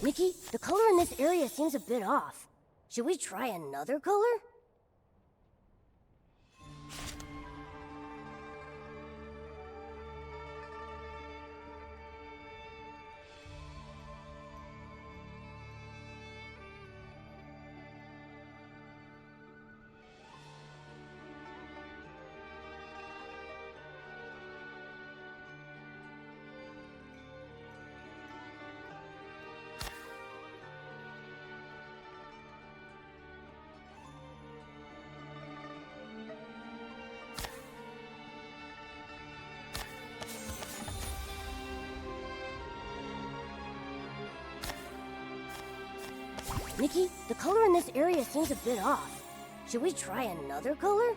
Nikki, the color in this area seems a bit off. Should we try another color? Nikki, the color in this area seems a bit off. Should we try another color?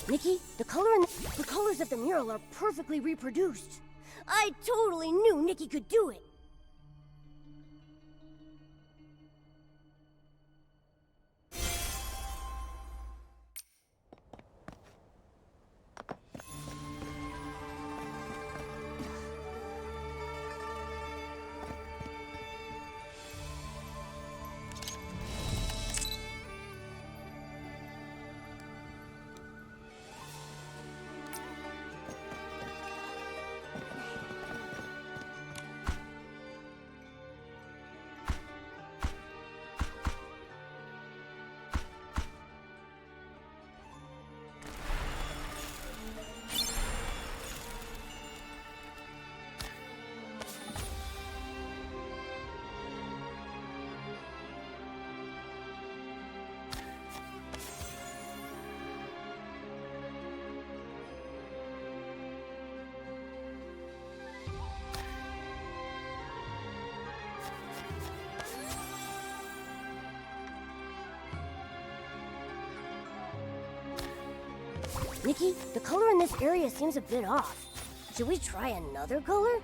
Nikki, the colors of the mural are perfectly reproduced. I totally knew Nikki could do it. Nikki, the color in this area seems a bit off. Should we try another color?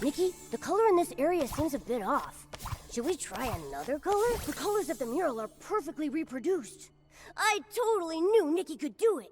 Nikki, the color in this area seems a bit off. Should we try another color? The colors of the mural are perfectly reproduced. I totally knew Nikki could do it.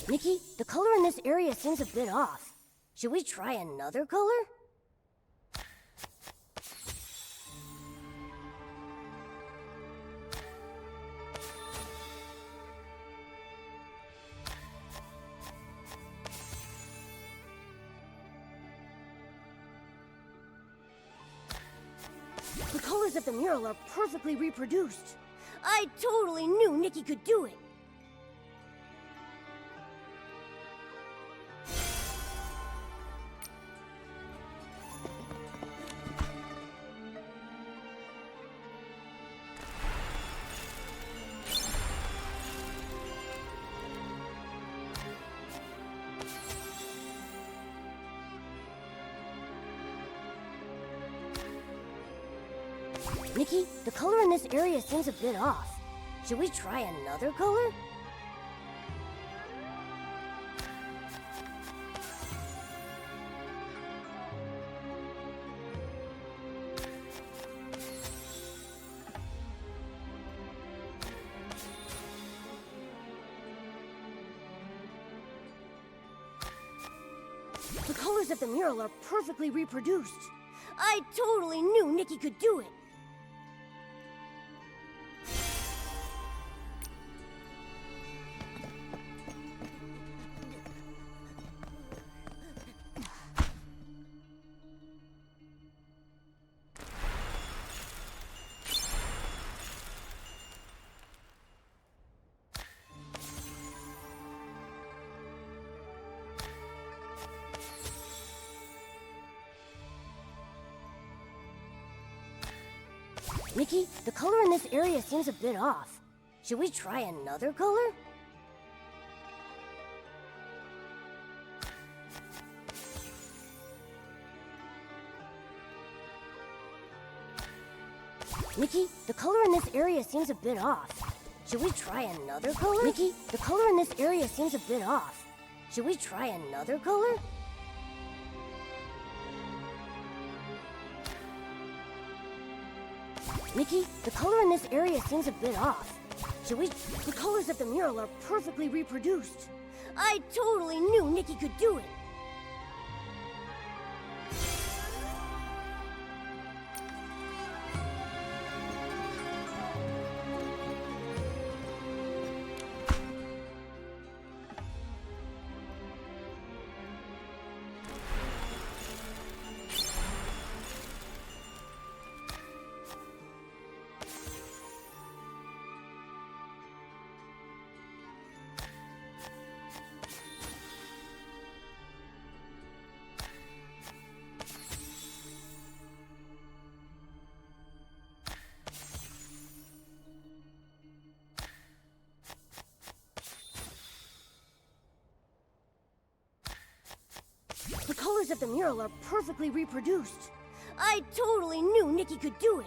Nikki, the color in this area seems a bit off. Should we try another color? The colors of the mural are perfectly reproduced. I totally knew Nikki could do it. Nikki, the color in this area seems a bit off. Should we try another color? The colors of the mural are perfectly reproduced. I totally knew Nikki could do it. Nikki, the color in this area seems a bit off. Should we try another color? Nikki, the color in this area seems a bit off. Should we try another color? Nikki, the color in this area seems a bit off. Should we try another color? Nikki, the color in this area seems a bit off. Joey, the colors of the mural are perfectly reproduced. I totally knew Nikki could do it. The colors of the mural are perfectly reproduced. I totally knew Nikki could do it.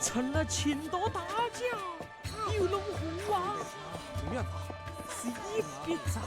成了秦国大将，有龙虎王，是一笔账。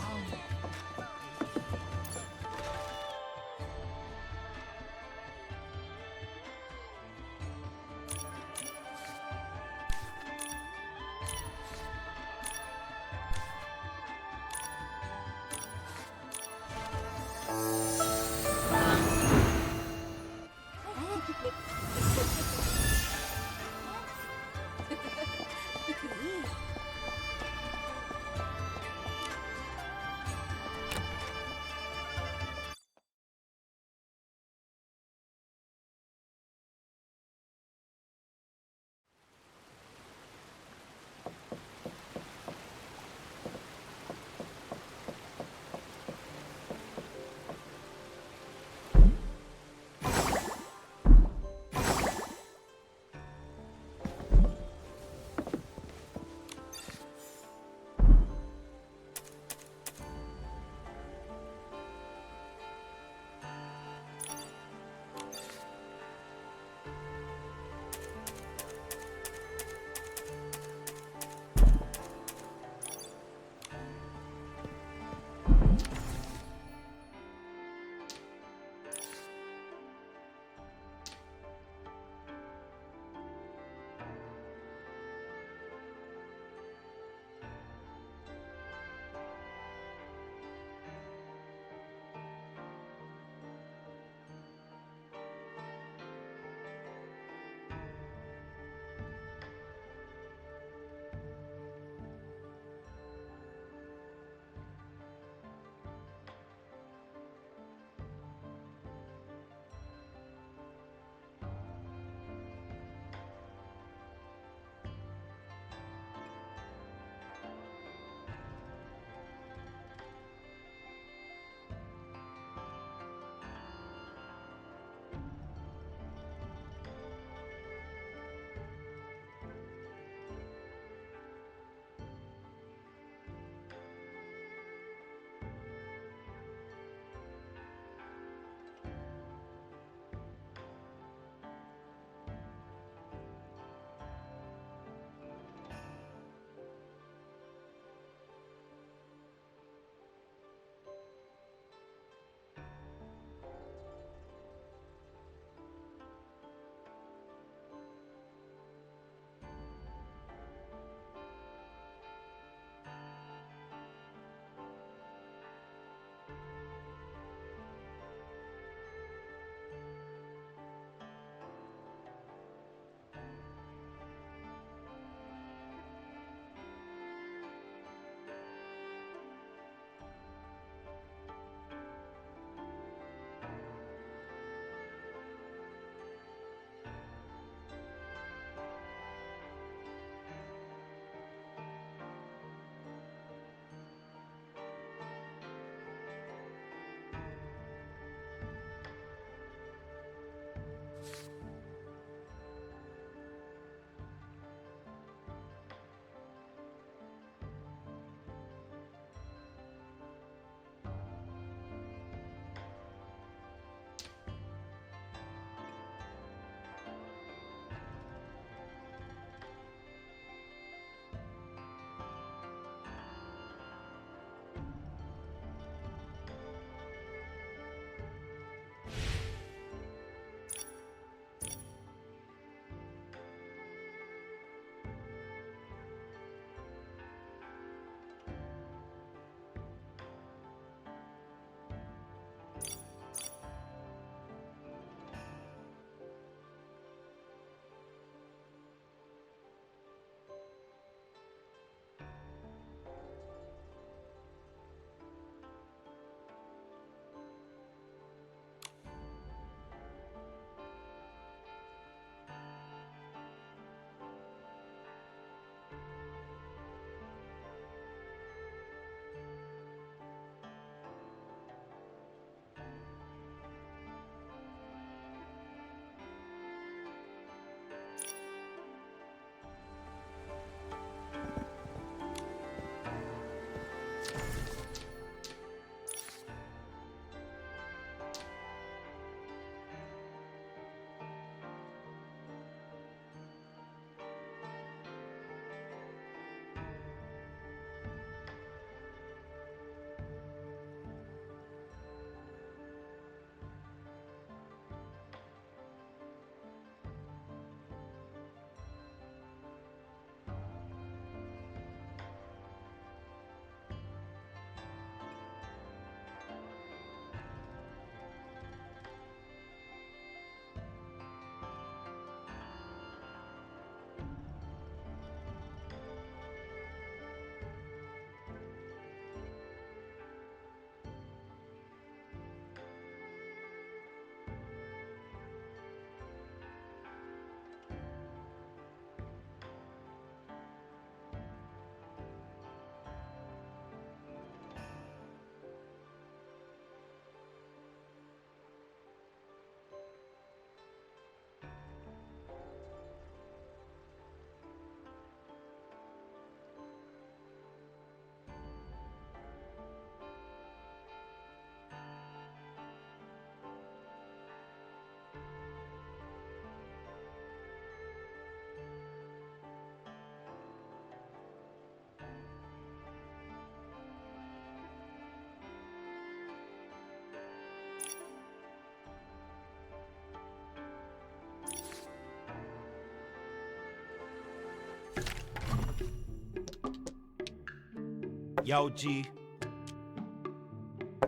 妖姬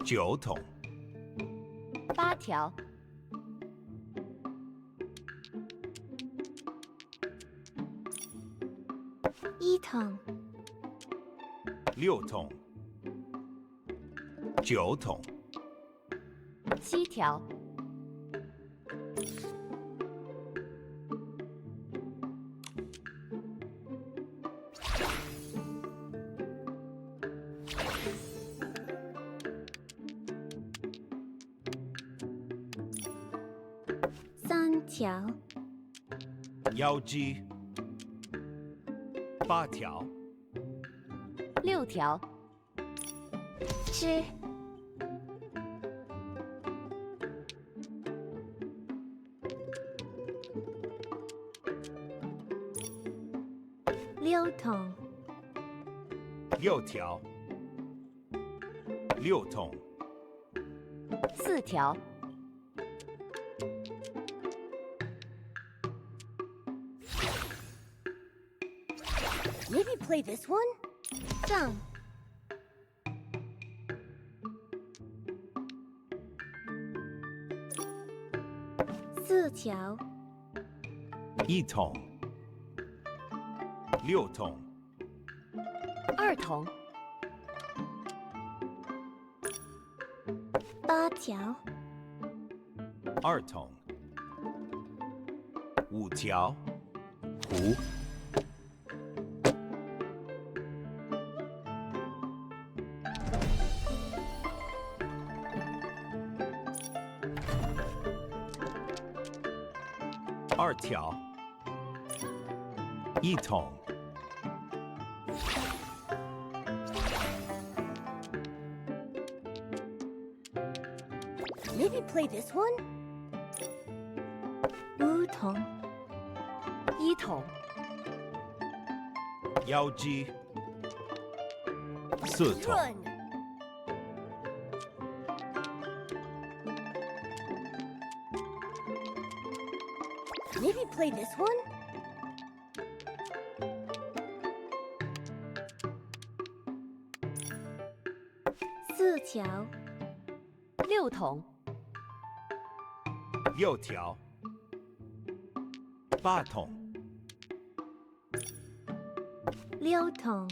，9桶， 8条， 1桶， 6桶，9桶， 7条， 3条， 妖姬，8条， 6条， 吃， 6桶， 6条，6桶， 4条， Maybe play this one? 正， 4条， 1桶，6桶， 2桶， 8条， 2桶，5条，胡， 2条，1桶， Maybe play this one? 5桶， 1桶， 妖姬，4桶， Run! Maybe play this one? 4条， 6桶， 6条，8桶， 6桶， 9桶，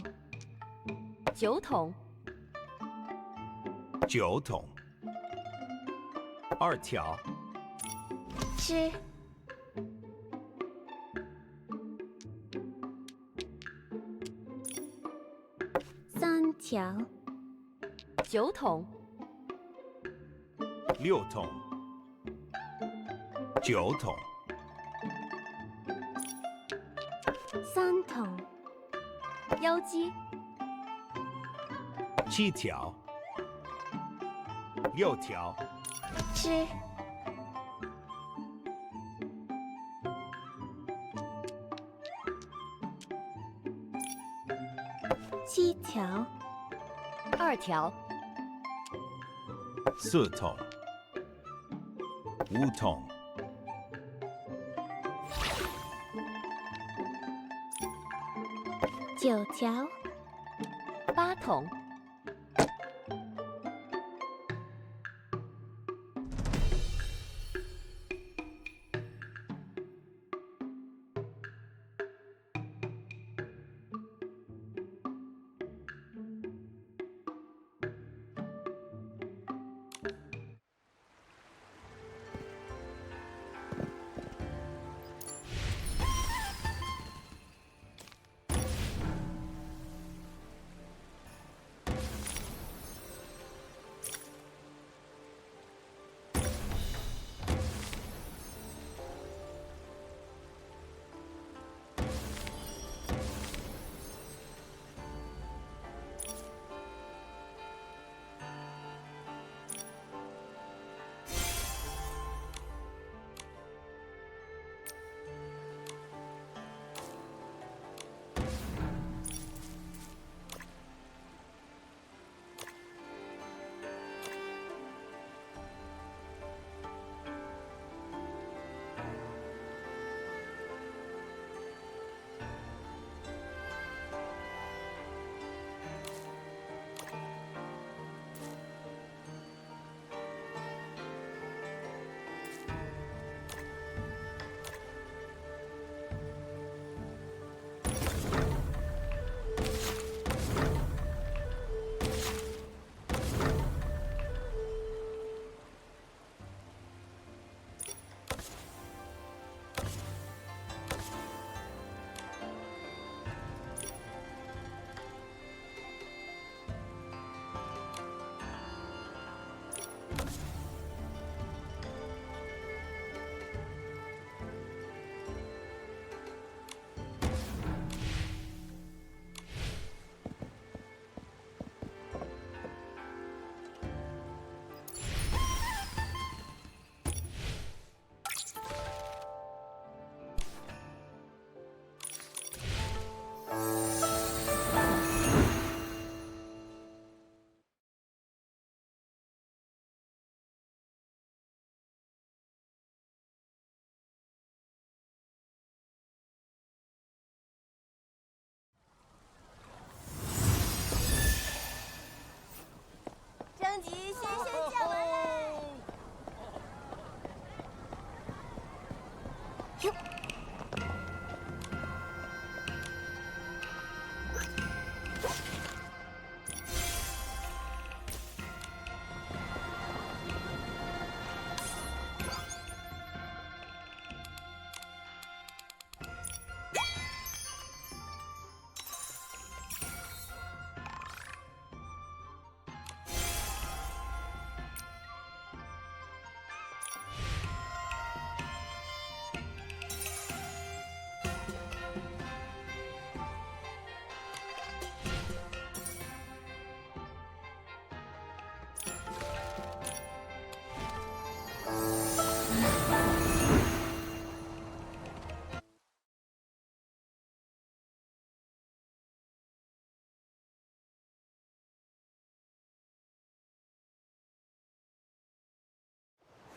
9桶，2条，吃， 3条， 9桶， 6桶，9桶， 3桶， 妖姬， 7条，6条，吃， 7条， 2条， 4桶，5桶， 9条， 8桶，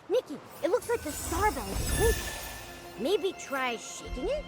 Nikki, it looks like the star bell is clicking. Maybe try shaking it?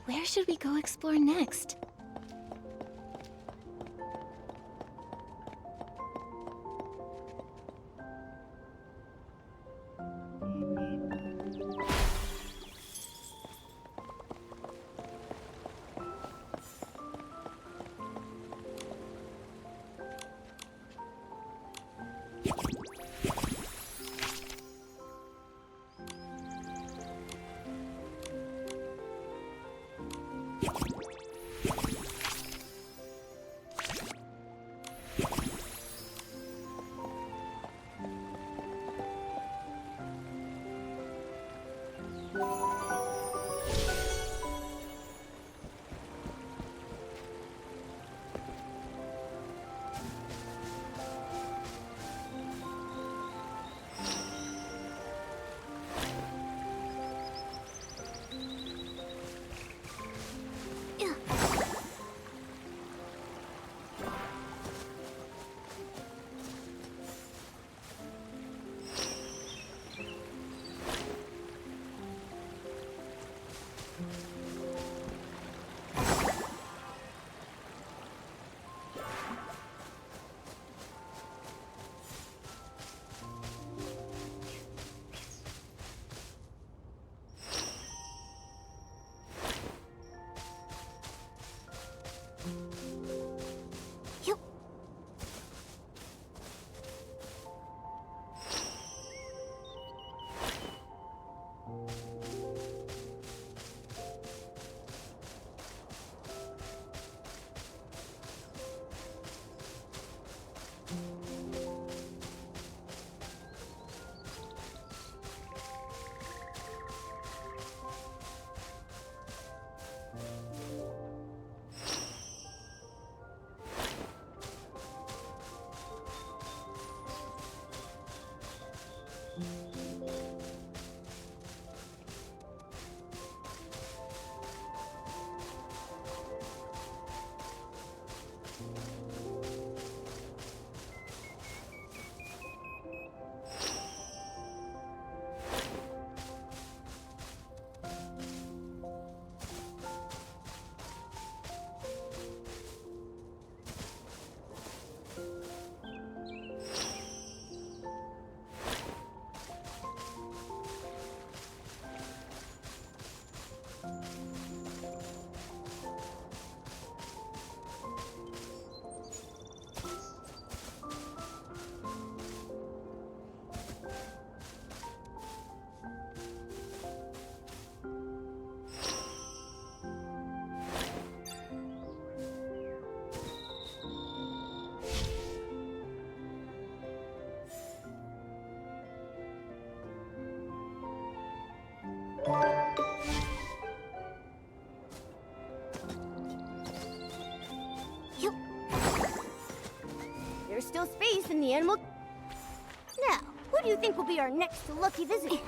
Where should we go explore next? You... You... There's still space in the animal... Now, who do you think will be our next lucky visitor?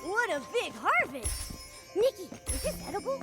What a big harvest! Nikki, is this edible?